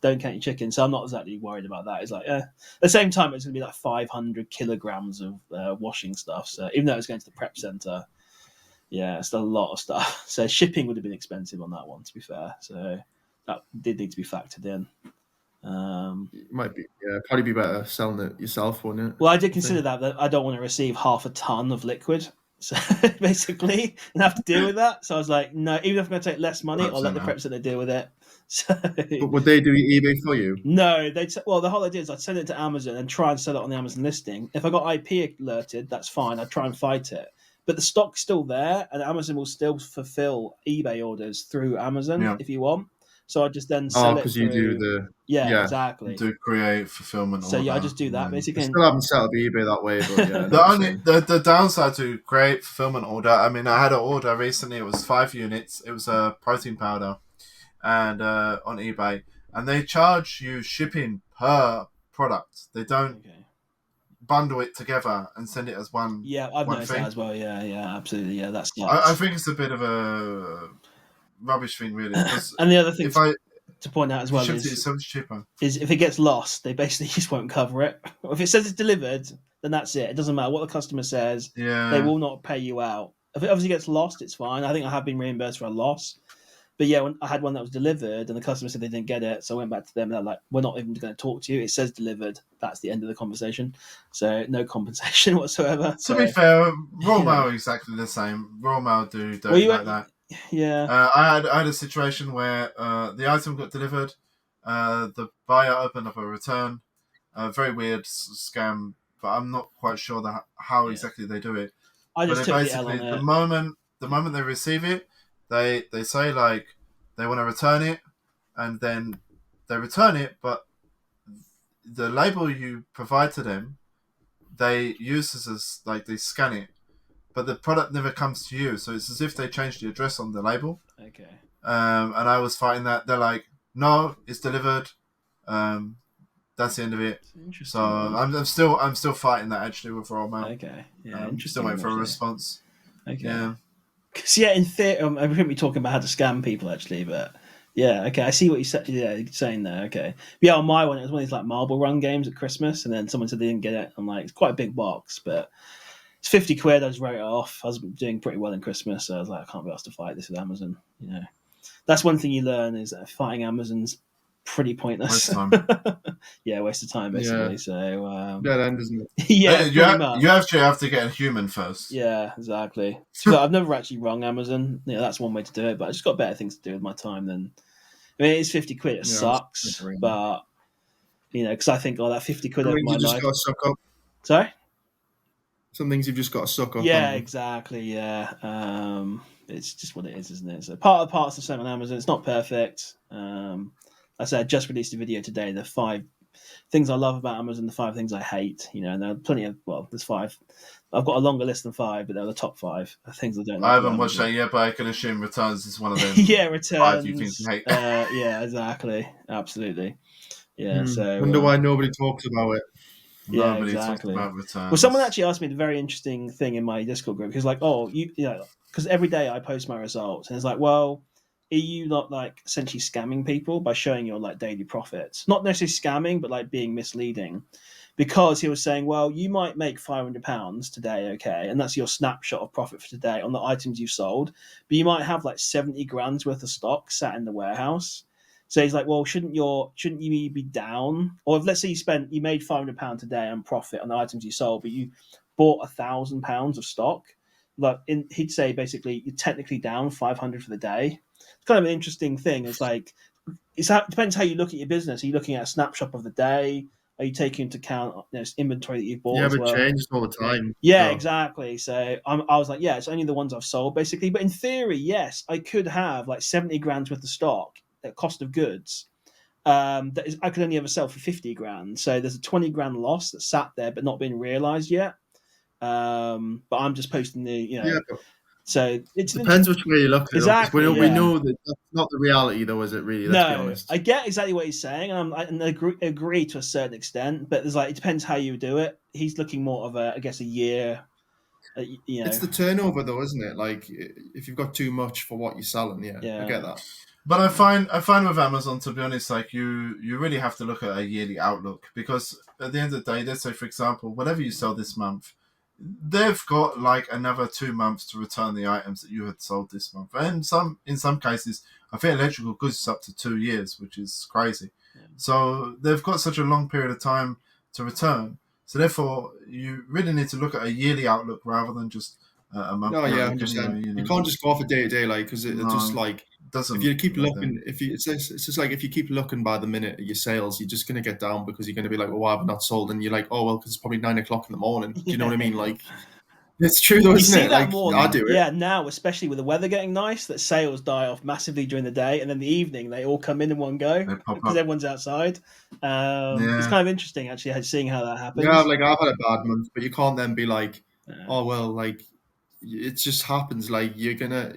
count your chicken. So I'm not exactly worried about that. It's like at the same time, it's going to be like 500 kilograms of washing stuff. So even though it's going to the prep center, it's a lot of stuff. So shipping would have been expensive on that one, to be fair. So that did need to be factored in.
It might be, probably be better selling it yourself, wouldn't it?
Well, I did consider that I don't want to receive half a ton of liquid, so basically, and have to deal with that. So I was like, no, even if I'm going to take less money, I'll let the prep center deal with it. So,
but would they do eBay for you?
No, the whole idea is I'd send it to Amazon and try and sell it on the Amazon listing. If I got IP alerted, that's fine. I'd try and fight it. But the stock's still there, and Amazon will still fulfill eBay orders through Amazon if you want. So I just then sell it because
you do the
exactly
do create fulfillment.
So I just do that basically.
I still haven't set up eBay that way, but
the downside to create fulfillment order. I mean, I had an order recently. It was 5 units. It was a protein powder, and on eBay, and they charge you shipping per product. They don't bundle it together and send it as one.
Yeah, I've noticed that as well. Yeah, absolutely. Yeah, that's.
I think it's a bit of a rubbish thing, really.
And the other thing to point out as well is
it's so much cheaper.
Is if it gets lost, they basically just won't cover it. If it says it's delivered, then that's it. It doesn't matter what the customer says.
Yeah,
they will not pay you out. If it obviously gets lost, it's fine. I think I have been reimbursed for a loss. But when I had one that was delivered and the customer said they didn't get it, so I went back to them and they're like, "We're not even going to talk to you. It says delivered. That's the end of the conversation. So no compensation whatsoever."
To be fair, Royal Mail are exactly the same. Royal Mail do like that.
Yeah.
I had a situation where the item got delivered. The buyer opened up a return. Very weird scam, but I'm not quite sure how exactly they do it.
I just took the L on it.
The moment they receive it, they say like they want to return it, and then they return it, but the label you provide to them, they use as like they scan it. But the product never comes to you, so it's as if they changed the address on the label.
Okay.
And I was fighting that. They're like, "No, it's delivered. That's the end of it." So I'm still fighting that actually with Royal Mail.
Okay. Yeah.
Still waiting for a response.
Okay.
Yeah.
Because in theory, I wouldn't be talking about how to scam people actually, but okay, I see what you're saying there. Okay. But on my one, it was one of these like Marble Run games at Christmas, and then someone said they didn't get it. I'm like, it's quite a big box, but. It's 50 quid. I just wrote it off. I was doing pretty well in Christmas, so I was like, I can't be asked to fight this with Amazon. That's one thing you learn is that fighting Amazon's pretty pointless.
Waste of time.
Yeah, waste of time basically.
Yeah.
So
Dead end, isn't it?
yeah,
you actually have to get a human first.
Yeah, exactly. So I've never actually rung Amazon. That's one way to do it, but I just got better things to do with my time than. I mean, it's 50 quid. It sucks, but because I think, that 50 quid over my life.
Got to suck up.
Sorry.
Some things you've just got to suck up.
Yeah, exactly. Yeah, it's just what it is, isn't it? So part of the parts are sent on Amazon. It's not perfect. I said I just released a video today. The 5 things I love about Amazon, the 5 things I hate. And there are plenty of. Well, there's 5. I've got a longer list than 5, but they're the top 5 things I don't like.
I haven't watched that yet, but I can assume returns is one of them.
Yeah, returns.
5 you think you hate.
Yeah, exactly. Absolutely. Yeah. So
wonder why nobody talks about it.
Yeah, exactly.
About returns.
Well, someone actually asked me the very interesting thing in my Discord group. He's like, "Oh, because every day I post my results, and it's like, well, are you not like essentially scamming people by showing your like daily profits? Not necessarily scamming, but like being misleading." Because he was saying, well, you might make £500 today, okay, and that's your snapshot of profit for today on the items you've sold, but you might have like 70 grand's worth of stock sat in the warehouse. So he's like, well, shouldn't you be down? Or if let's say you made £500 today on profit on the items you sold, but you bought £1,000 of stock, he'd say basically you're technically down 500 for the day. It's kind of an interesting thing. It's like it depends how you look at your business. Are you looking at a snapshot of the day? Are you taking into account inventory that you've bought?
Yeah,
as
but
well?
It changes all the time.
Yeah, exactly. So I was like, yeah, it's only the ones I've sold basically. But in theory, yes, I could have like 70 grand's worth of stock at cost of goods. I could only ever sell for 50 grand. So there's a 20 grand loss that's sat there but not been realized yet. But I'm just posting
Yeah,
so it
depends which way you look at it.
Exactly.
We know that that's not the reality, though, is it? Really, let's be honest.
I get exactly what he's saying, and I agree to a certain extent. But there's it depends how you do it. He's looking more of a year.
It's the turnover, though, isn't it? Like if you've got too much for what you're selling, yeah. I get that.
But I find with Amazon, to be honest, like you really have to look at a yearly outlook, because at the end of the day, let's say for example, whatever you sell this month, they've got like another 2 months to return the items that you had sold this month, and in some cases, I think electrical goods is up to 2 years, which is crazy. Yeah. So they've got such a long period of time to return. So therefore, you really need to look at a yearly outlook rather than just a month.
No, yeah, 100%. Anyway, you can't just go off a day to day, like, because it just like doesn't. If you keep looking, it's just like if you keep looking by the minute at your sales, you're just going to get down, because you're going to be like, well, why have I not sold? And you're like, oh well, because it's probably 9 o'clock in the morning. Do you know what I mean? Like, it's true though, isn't it? Like, I do it.
Yeah, now especially with the weather getting nice, that sales die off massively during the day, and then the evening they all come in one go because everyone's outside. It's kind of interesting actually seeing how that happens.
Yeah, like I've had a bad month, but you can't then be like, oh well, like. It just happens. Like you're gonna,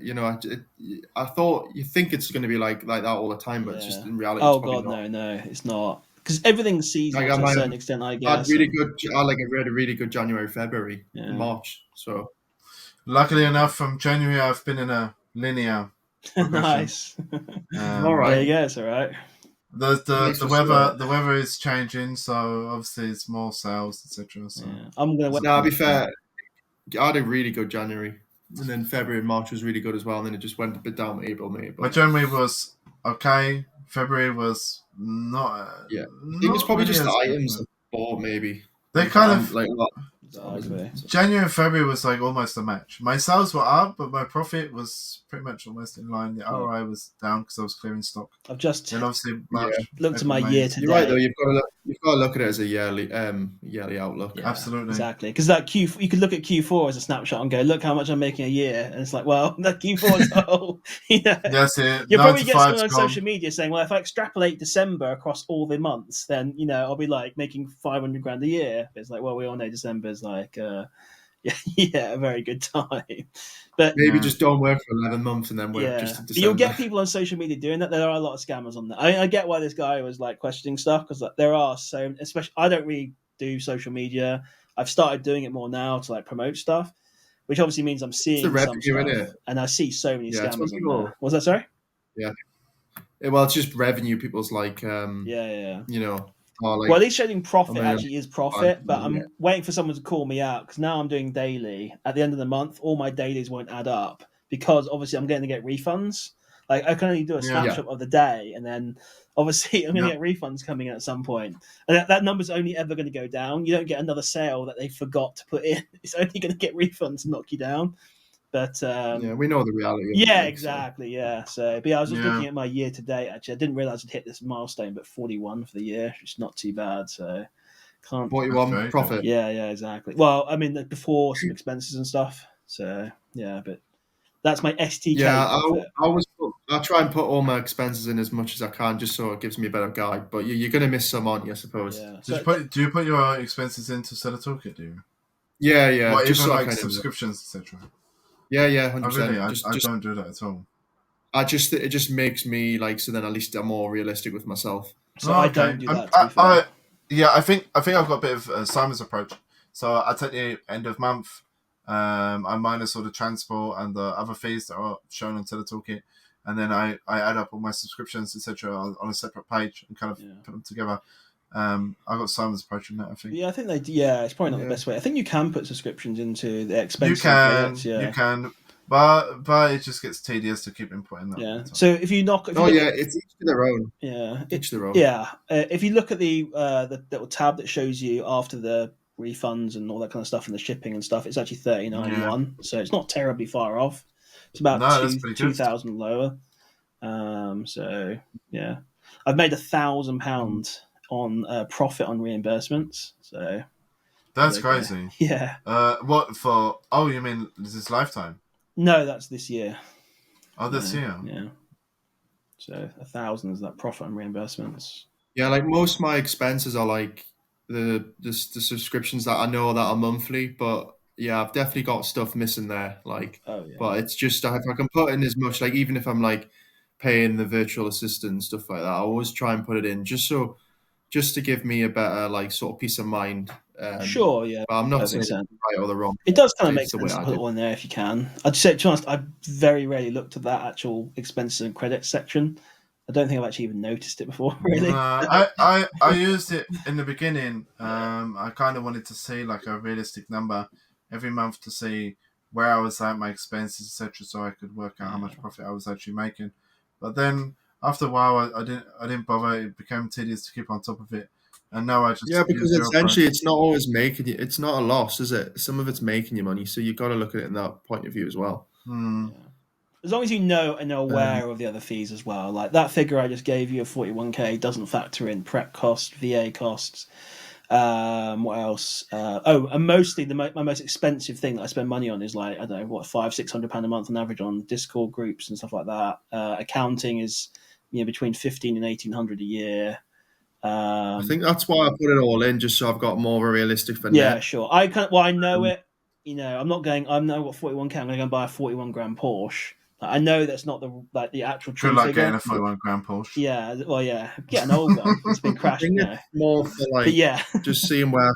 I thought you think it's gonna be like that all the time, but it's just in reality.
Oh god, no, it's not, because everything's seasonal to a certain extent. I guess.
I had a really good January, February, and March. So,
luckily enough, from January I've been in a linear.
Nice.
All right.
There you go. It's all right.
The weather is changing, so obviously it's more sales, etc. So
I'm gonna.
Now, to be fair, I had a really good January, and then February and March was really good as well, and then it just went a bit down to April, May.
But January was okay. February was not.
I think it's probably just the items that bought, maybe.
They kind of
like
January and February was like almost a match. My sales were up, but my profit was pretty much almost in line. The ROI was down because I was clearing stock.
I've just
obviously
looked at my year to date.
You're right though. You've got to look at it as a yearly outlook.
Yeah, absolutely,
exactly. Because that Q4, you could look at Q4 as a snapshot and go, look how much I'm making a year, and it's like, well, that Q4 is whole.
That's it.
You'll probably get someone on social media saying, well, if I extrapolate December across all the months, then I'll be like making 500 grand a year. But it's like, well, we all know December is like, a very good time. But
maybe just don't work for 11 months and then work just to December.
You'll get people on social media doing that. There are a lot of scammers on there. I get why this guy was like questioning stuff, because there are so, especially I don't really do social media. I've started doing it more now to like promote stuff, which obviously means I'm seeing some stuff,
innit?
And I see so many scammers on there. Was that sorry?
Yeah. Well, it's just revenue. People's like,
well, at least showing profit actually is profit, but I'm waiting for someone to call me out, because now I'm doing daily. At the end of the month, all my dailies won't add up, because obviously I'm going to get refunds. Like I can only do a snapshot of the day, and then obviously I'm going to get refunds coming at some point, and that number's only ever going to go down. You don't get another sale that they forgot to put in. It's only going to get refunds and knock you down. But
we know the reality.
Yeah, exactly. Yeah. So, but I was just looking at my year to date. Actually, I didn't realize I'd hit this milestone, but 41 for the year, which is not too bad. So, can't
41 profit.
Yeah, exactly. Well, I mean, before some expenses and stuff. So, yeah, but that's my STK.
Yeah, I try and put all my expenses in as much as I can, just so it gives me a better guide. But you're going to miss some, aren't you? I suppose.
Yeah.
Do you put your expenses into Seller Toolkit? Do you?
Yeah.
What, just even like subscriptions, etc.
Yeah, 100%.
Really, I don't do that at all.
It just makes me like, so then at least I'm more realistic with myself.
So I don't do that.
I think I've got a bit of Simon's approach. So I take the end of month. I minus all the transport and the other fees that are shown on Seller Toolkit, and then I add up all my subscriptions, etc., on a separate page and kind of put them together. I got Simon's approach in that, I think.
Yeah, I think they. Yeah, it's probably not the best way. I think you can put subscriptions into the expenses.
You can, but it just gets tedious to keep inputting that.
Yeah. So if you knock,
it's each to their own.
Yeah,
each their own.
Yeah. If you look at the little tab that shows you after the refunds and all that kind of stuff and the shipping and stuff, it's actually $30.91. So it's not terribly far off. It's about 2,000 lower. So yeah, I've made £1,000 on profit on reimbursements. So
that's crazy.
Yeah.
What for? Oh, you mean this is lifetime?
No, that's this year.
Oh, this year.
Yeah. So 1,000 is that profit on reimbursements.
Yeah, like most of my expenses are like the subscriptions that I know that are monthly, but yeah, I've definitely got stuff missing there. Like, but it's just if I can put in as much, like even if I'm like paying the virtual assistant and stuff like that, I always try and put it in just to give me a better like sort of peace of mind.
Sure, yeah.
But I'm not saying it's right or the wrong.
It does kind of make sense to put it all in there if you can. I'd say, to be honest, I've very rarely looked at that actual expenses and credits section. I don't think I've actually even noticed it before, really.
I used it in the beginning. I kind of wanted to see like a realistic number every month to see where I was at, my expenses, etc., so I could work out how much profit I was actually making. But then after a while, I didn't bother. It became tedious to keep on top of it, and now I just
because essentially it's not always making you. It's not a loss, is it? Some of it's making you money, so you've got to look at it in that point of view as well.
Yeah. As long as you know and are aware of the other fees as well. Like that figure I just gave you of 41k doesn't factor in prep costs, VA costs. What else? And mostly my most expensive thing that I spend money on is like, I don't know, what, £500-600 a month on average on Discord groups and stuff like that. Accounting is between 1,500 and 1,800 a year.
I think that's why I put it all in, just so I've got more of a realistic for
Yeah,
net.
sure. I know it. I'm not going. I know what 41k. I'm going to go and buy a 41 grand Porsche. I know that's not the actual true
figure.
Getting
a 41 grand Porsche.
Yeah, well, yeah, get an old one. It's been crashed now.
More for like, just seeing where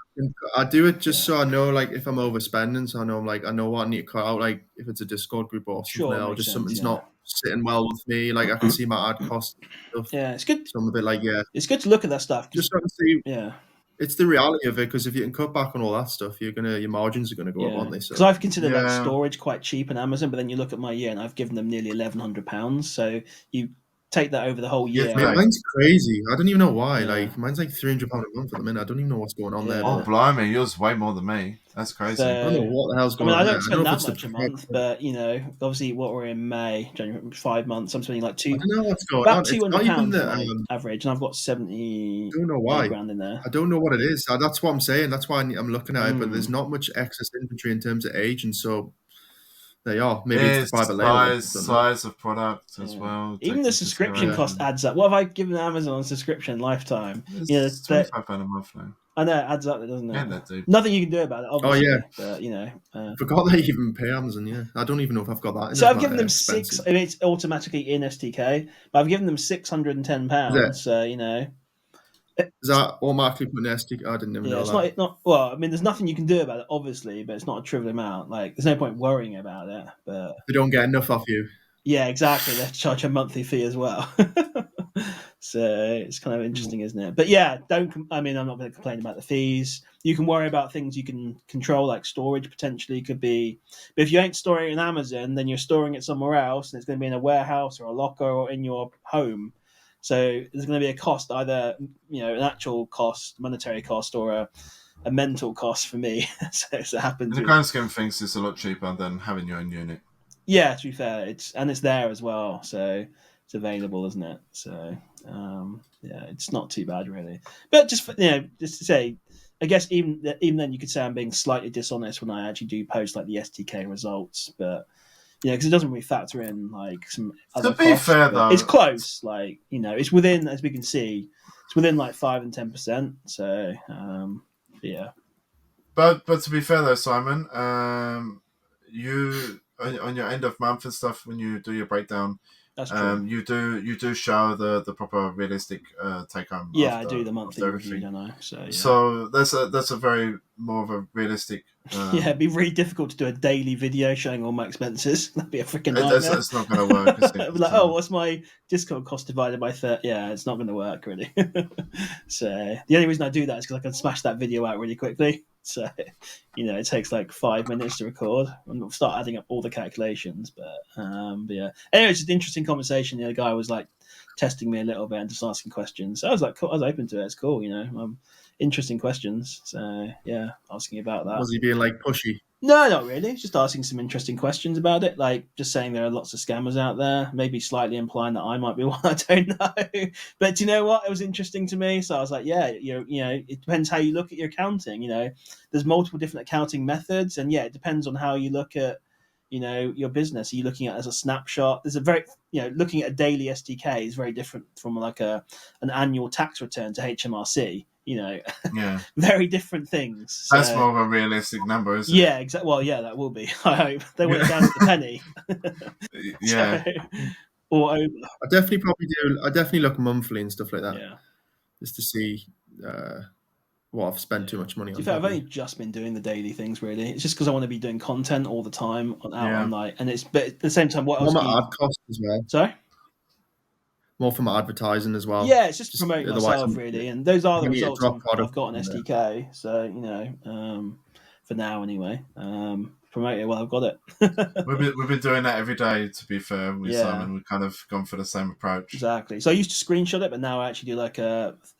I do it, just so I know, like, if I'm overspending, so I know, like, I know what I need to cut out, like, if it's a Discord group or something, or just something's not sitting well with me, like, I can see my ad costs and stuff.
Yeah, it's good.
So I'm a bit like,
it's good to look at that stuff.
Just so I can see.
Yeah.
It's the reality of it, because if you can cut back on all that stuff, your margins are gonna go up, aren't they?
Because I've considered that storage quite cheap on Amazon, but then you look at my year and I've given them nearly £1,100. So you take that over the whole year.
Yeah, mine's crazy. I don't even know why. Like mine's like £300 a month at the minute. I don't even know what's going on there.
Oh, blimey, yours way more than me. That's crazy.
So,
I don't know what the hell's going on.
I don't spend that much a month, but obviously, what we're in May, January, 5 months. I'm spending like
I don't know what's going
about
on.
£200 average, and I've got 70.
I don't know why.
Grand in there.
I don't know what it is. That's what I'm saying. That's why I'm looking at it. But there's not much excess inventory in terms of age, and so they are. Maybe it's the private label.
Size of product as well.
Even the subscription cost adds up. What have I given Amazon on subscription lifetime?
It's £25 a month now.
I know it adds up, doesn't it?
Yeah, that do.
Nothing you can do about it, obviously.
Oh yeah,
but
forgot they even pay Amazon. Yeah, I don't even know if I've got that.
So I've given them six. I mean, it's automatically in STK, but I've given them £610. So
is that automatically put in STK? I didn't even know that.
It's not. Well, I mean, there's nothing you can do about it, obviously, but it's not a trivial amount. Like, there's no point worrying about it. But
they don't get enough off you.
Yeah, exactly. They have to charge a monthly fee as well. So it's kind of interesting, isn't it? But yeah, I'm not going to complain about the fees. You can worry about things you can control, like storage potentially could be. But if you ain't storing it in Amazon, then you're storing it somewhere else, and it's going to be in a warehouse or a locker or in your home. So there's going to be a cost, either an actual cost, monetary cost, or a mental cost for me. So it happens.
In the grand scheme of things, it's a lot cheaper than having your own unit.
Yeah, to be fair, it's there as well, so it's available, isn't it? So it's not too bad really. But just just to say, I guess even then you could say I'm being slightly dishonest when I actually do post like the STK results, but because it doesn't really factor in like some other
To be
costs,
fair though,
it's close. Like it's within, as we can see, it's within like 5 and 10%. So yeah.
But to be fair though, Simon, you on your end of month and stuff when you do your breakdown,
that's true.
You do show the proper realistic take home.
Yeah, I do the monthly review, don't I?
So that's a very more of a realistic.
Yeah, it'd be really difficult to do a daily video showing all my expenses. That'd be a freaking nightmare.
It's not going to work.
I'd be like, oh, what's my Discord cost divided by 30? Yeah, it's not going to work really. So the only reason I do that is because I can smash that video out really quickly. So it takes like 5 minutes to record and I'll start adding up all the calculations. But yeah. Anyway, it's just an interesting conversation. The guy was like testing me a little bit and just asking questions. So I was like, cool. I was open to it. It's cool. Interesting questions. So yeah, asking about that.
Was he being like pushy?
No, not really. Just asking some interesting questions about it. Like just saying there are lots of scammers out there, maybe slightly implying that I might be one. I don't know. But do you know what? It was interesting to me. So I was like, yeah, it depends how you look at your accounting. There's multiple different accounting methods. And yeah, it depends on how you look at, your business. Are you looking at it as a snapshot? There's a very, looking at a daily STK is very different from like an annual tax return to HMRC.
Yeah,
very different things.
That's more of a realistic number, isn't it?
Yeah, exactly. Well, yeah, that will be. I hope they went down to the penny.
Yeah.
Or over.
I definitely probably do. I definitely look monthly and stuff like that.
Yeah.
Just to see what I've spent too much money on.
I've only just been doing the daily things really. It's just because I want to be doing content all the time on like, and but at the same time, what else?
More my ad cost as well.
Sorry.
More for my advertising as well.
Yeah, it's just promoting myself really, and those are the results I've got on SDK. So for now anyway, promote it while I've got it.
we've been doing that every day. To be fair with Simon, we've kind of gone for the same approach.
Exactly. So I used to screenshot it, but now I actually do like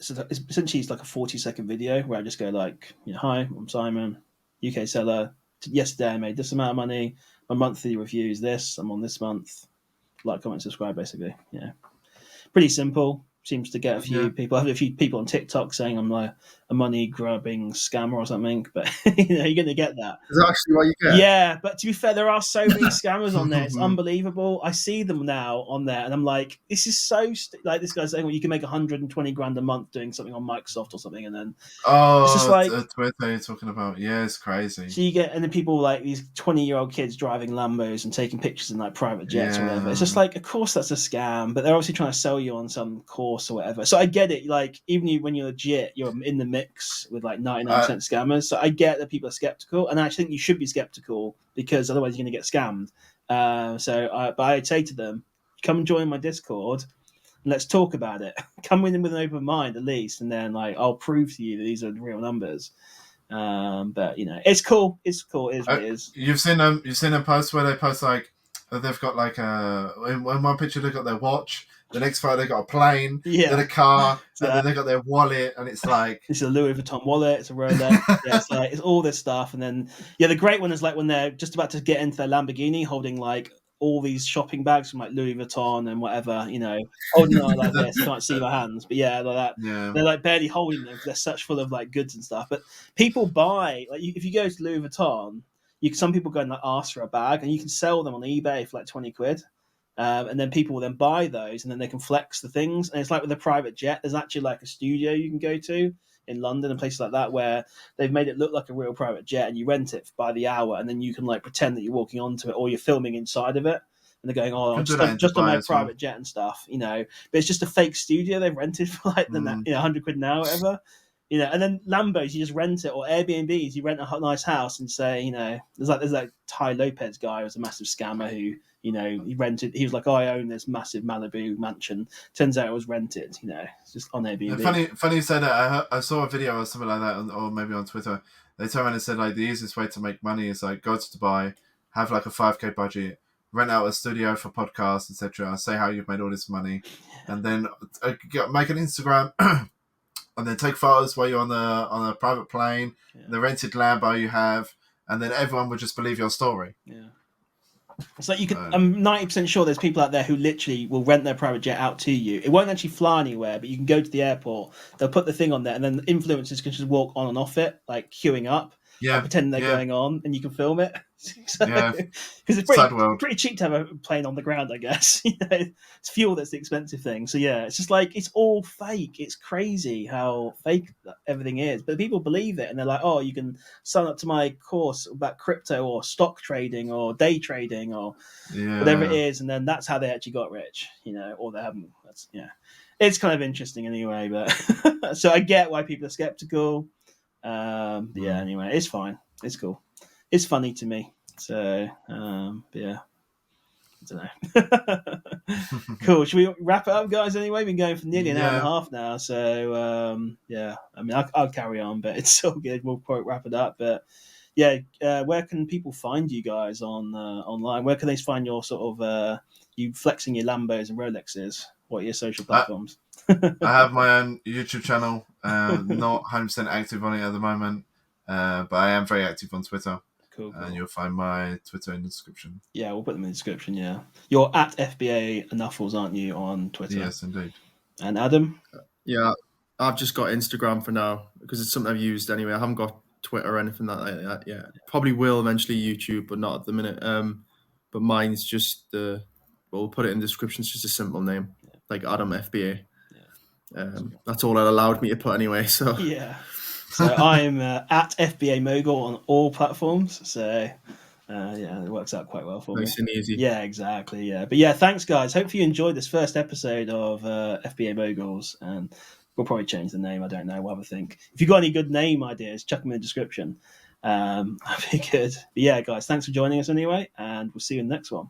essentially it's like a 40-second video where I just go like, hi, I'm Simon, UK seller. Yesterday I made this amount of money. My monthly review is this. I'm on this month. Like, comment, subscribe, basically. Yeah. Pretty simple. Seems to get a few people. I have a few people on TikTok saying I'm like a money grubbing scammer or something, but you're going to get that.
Is that actually what you get?
Yeah, but to be fair, there are so many scammers on there. It's unbelievable. I see them now on there, and I'm like, this is so like this guy's saying, well, you can make 120 grand a month doing something on Microsoft or something, and then
it's just like Twitter you're talking about. Yeah, it's crazy.
So you get, and then people like these 20-year-old kids driving Lambos and taking pictures in like private jets or whatever. It's just like, of course that's a scam, but they're obviously trying to sell you on some course or whatever. So I get it. Like even when you're legit, you're in the mix with like 99% scammers. So I get that people are skeptical, and I actually think you should be skeptical because otherwise you're going to get scammed. But I'd say to them, come and join my Discord and let's talk about it. Come in with an open mind at least, and then like I'll prove to you that these are real numbers. But it's cool. It's cool. It is what it is.
You've seen a post where they post like they've got like in one picture they've got their watch. The next photo they got a plane, then a car, and then they got their wallet, and it's like
it's a Louis Vuitton wallet, it's a Rolex, it's all this stuff, and then the great one is like when they're just about to get into their Lamborghini, holding like all these shopping bags from like Louis Vuitton and whatever, holding on like this, you can't see my hands, but like that, they're like barely holding them because they're such full of like goods and stuff. But people buy like if you go to Louis Vuitton, some people go and like ask for a bag, and you can sell them on eBay for like 20 quid. And then people will then buy those, and then they can flex the things. And it's like with a private jet, there's actually like a studio you can go to in London and places like that where they've made it look like a real private jet, and you rent it by the hour, and then you can like pretend that you're walking onto it or you're filming inside of it. And they're going, oh, I'm just on my private jet and stuff, But it's just a fake studio they've rented for like 100 quid an hour, whatever. And then Lambos, you just rent it, or Airbnbs, you rent a nice house and say, there's that Ty Lopez guy who's a massive scammer who he rented. He was like, I own this massive Malibu mansion. Turns out it was rented. It's just on Airbnb.
Funny you say that. I saw a video or something like that, or maybe on Twitter. They turned around and said like the easiest way to make money is like go to Dubai, have like a 5K budget, rent out a studio for podcasts, etc. Say how you've made all this money, and then make an Instagram, and then take photos while you're on a private plane, the rented Lambo you have, and then everyone would just believe your story.
Yeah. It's like you can. I'm 90% sure there's people out there who literally will rent their private jet out to you. It won't actually fly anywhere, but you can go to the airport. They'll put the thing on there, and then the influencers can just walk on and off it, like queuing up, pretending they're going on, and you can film it. Because it's pretty cheap to have a plane on the ground, I guess. It's fuel that's the expensive thing. So it's just like it's all fake. It's crazy how fake everything is, but people believe it, and they're like, "Oh, you can sign up to my course about crypto or stock trading or day trading or whatever it is," and then that's how they actually got rich, or they haven't. It's kind of interesting anyway. But so I get why people are skeptical. Anyway, it's fine. It's cool. It's funny to me. So, I don't know. Cool. Should we wrap it up, guys? Anyway, we've been going for nearly an hour and a half now. So, I mean, I'll carry on, but it's all good. We'll probably wrap it up. But where can people find you guys online? Where can they find your sort of you flexing your Lambos and Rolexes? What are your social platforms?
I have my own YouTube channel. Not 100% active on it at the moment, but I am very active on Twitter.
Cool.
And you'll find my Twitter in the description.
Yeah, we'll put them in the description, yeah. You're at FBA Nuffles, aren't you, on Twitter?
Yes, indeed.
And Adam?
Yeah, I've just got Instagram for now because it's something I've used anyway. I haven't got Twitter or anything like that yet. Probably will eventually YouTube, but not at the minute. But mine's just we'll put it in the description. It's just a simple name, like Adam FBA. That's all it allowed me to put anyway. So
So I'm at FBA Mogul on all platforms. So it works out quite well for me.
Nice and easy.
Yeah, exactly. Yeah, but thanks, guys. Hopefully you enjoyed this first episode of FBA Moguls, and we'll probably change the name. I don't know. We'll have a think. If you've got any good name ideas, chuck them in the description. That'd be good. But guys, thanks for joining us anyway, and we'll see you in the next one.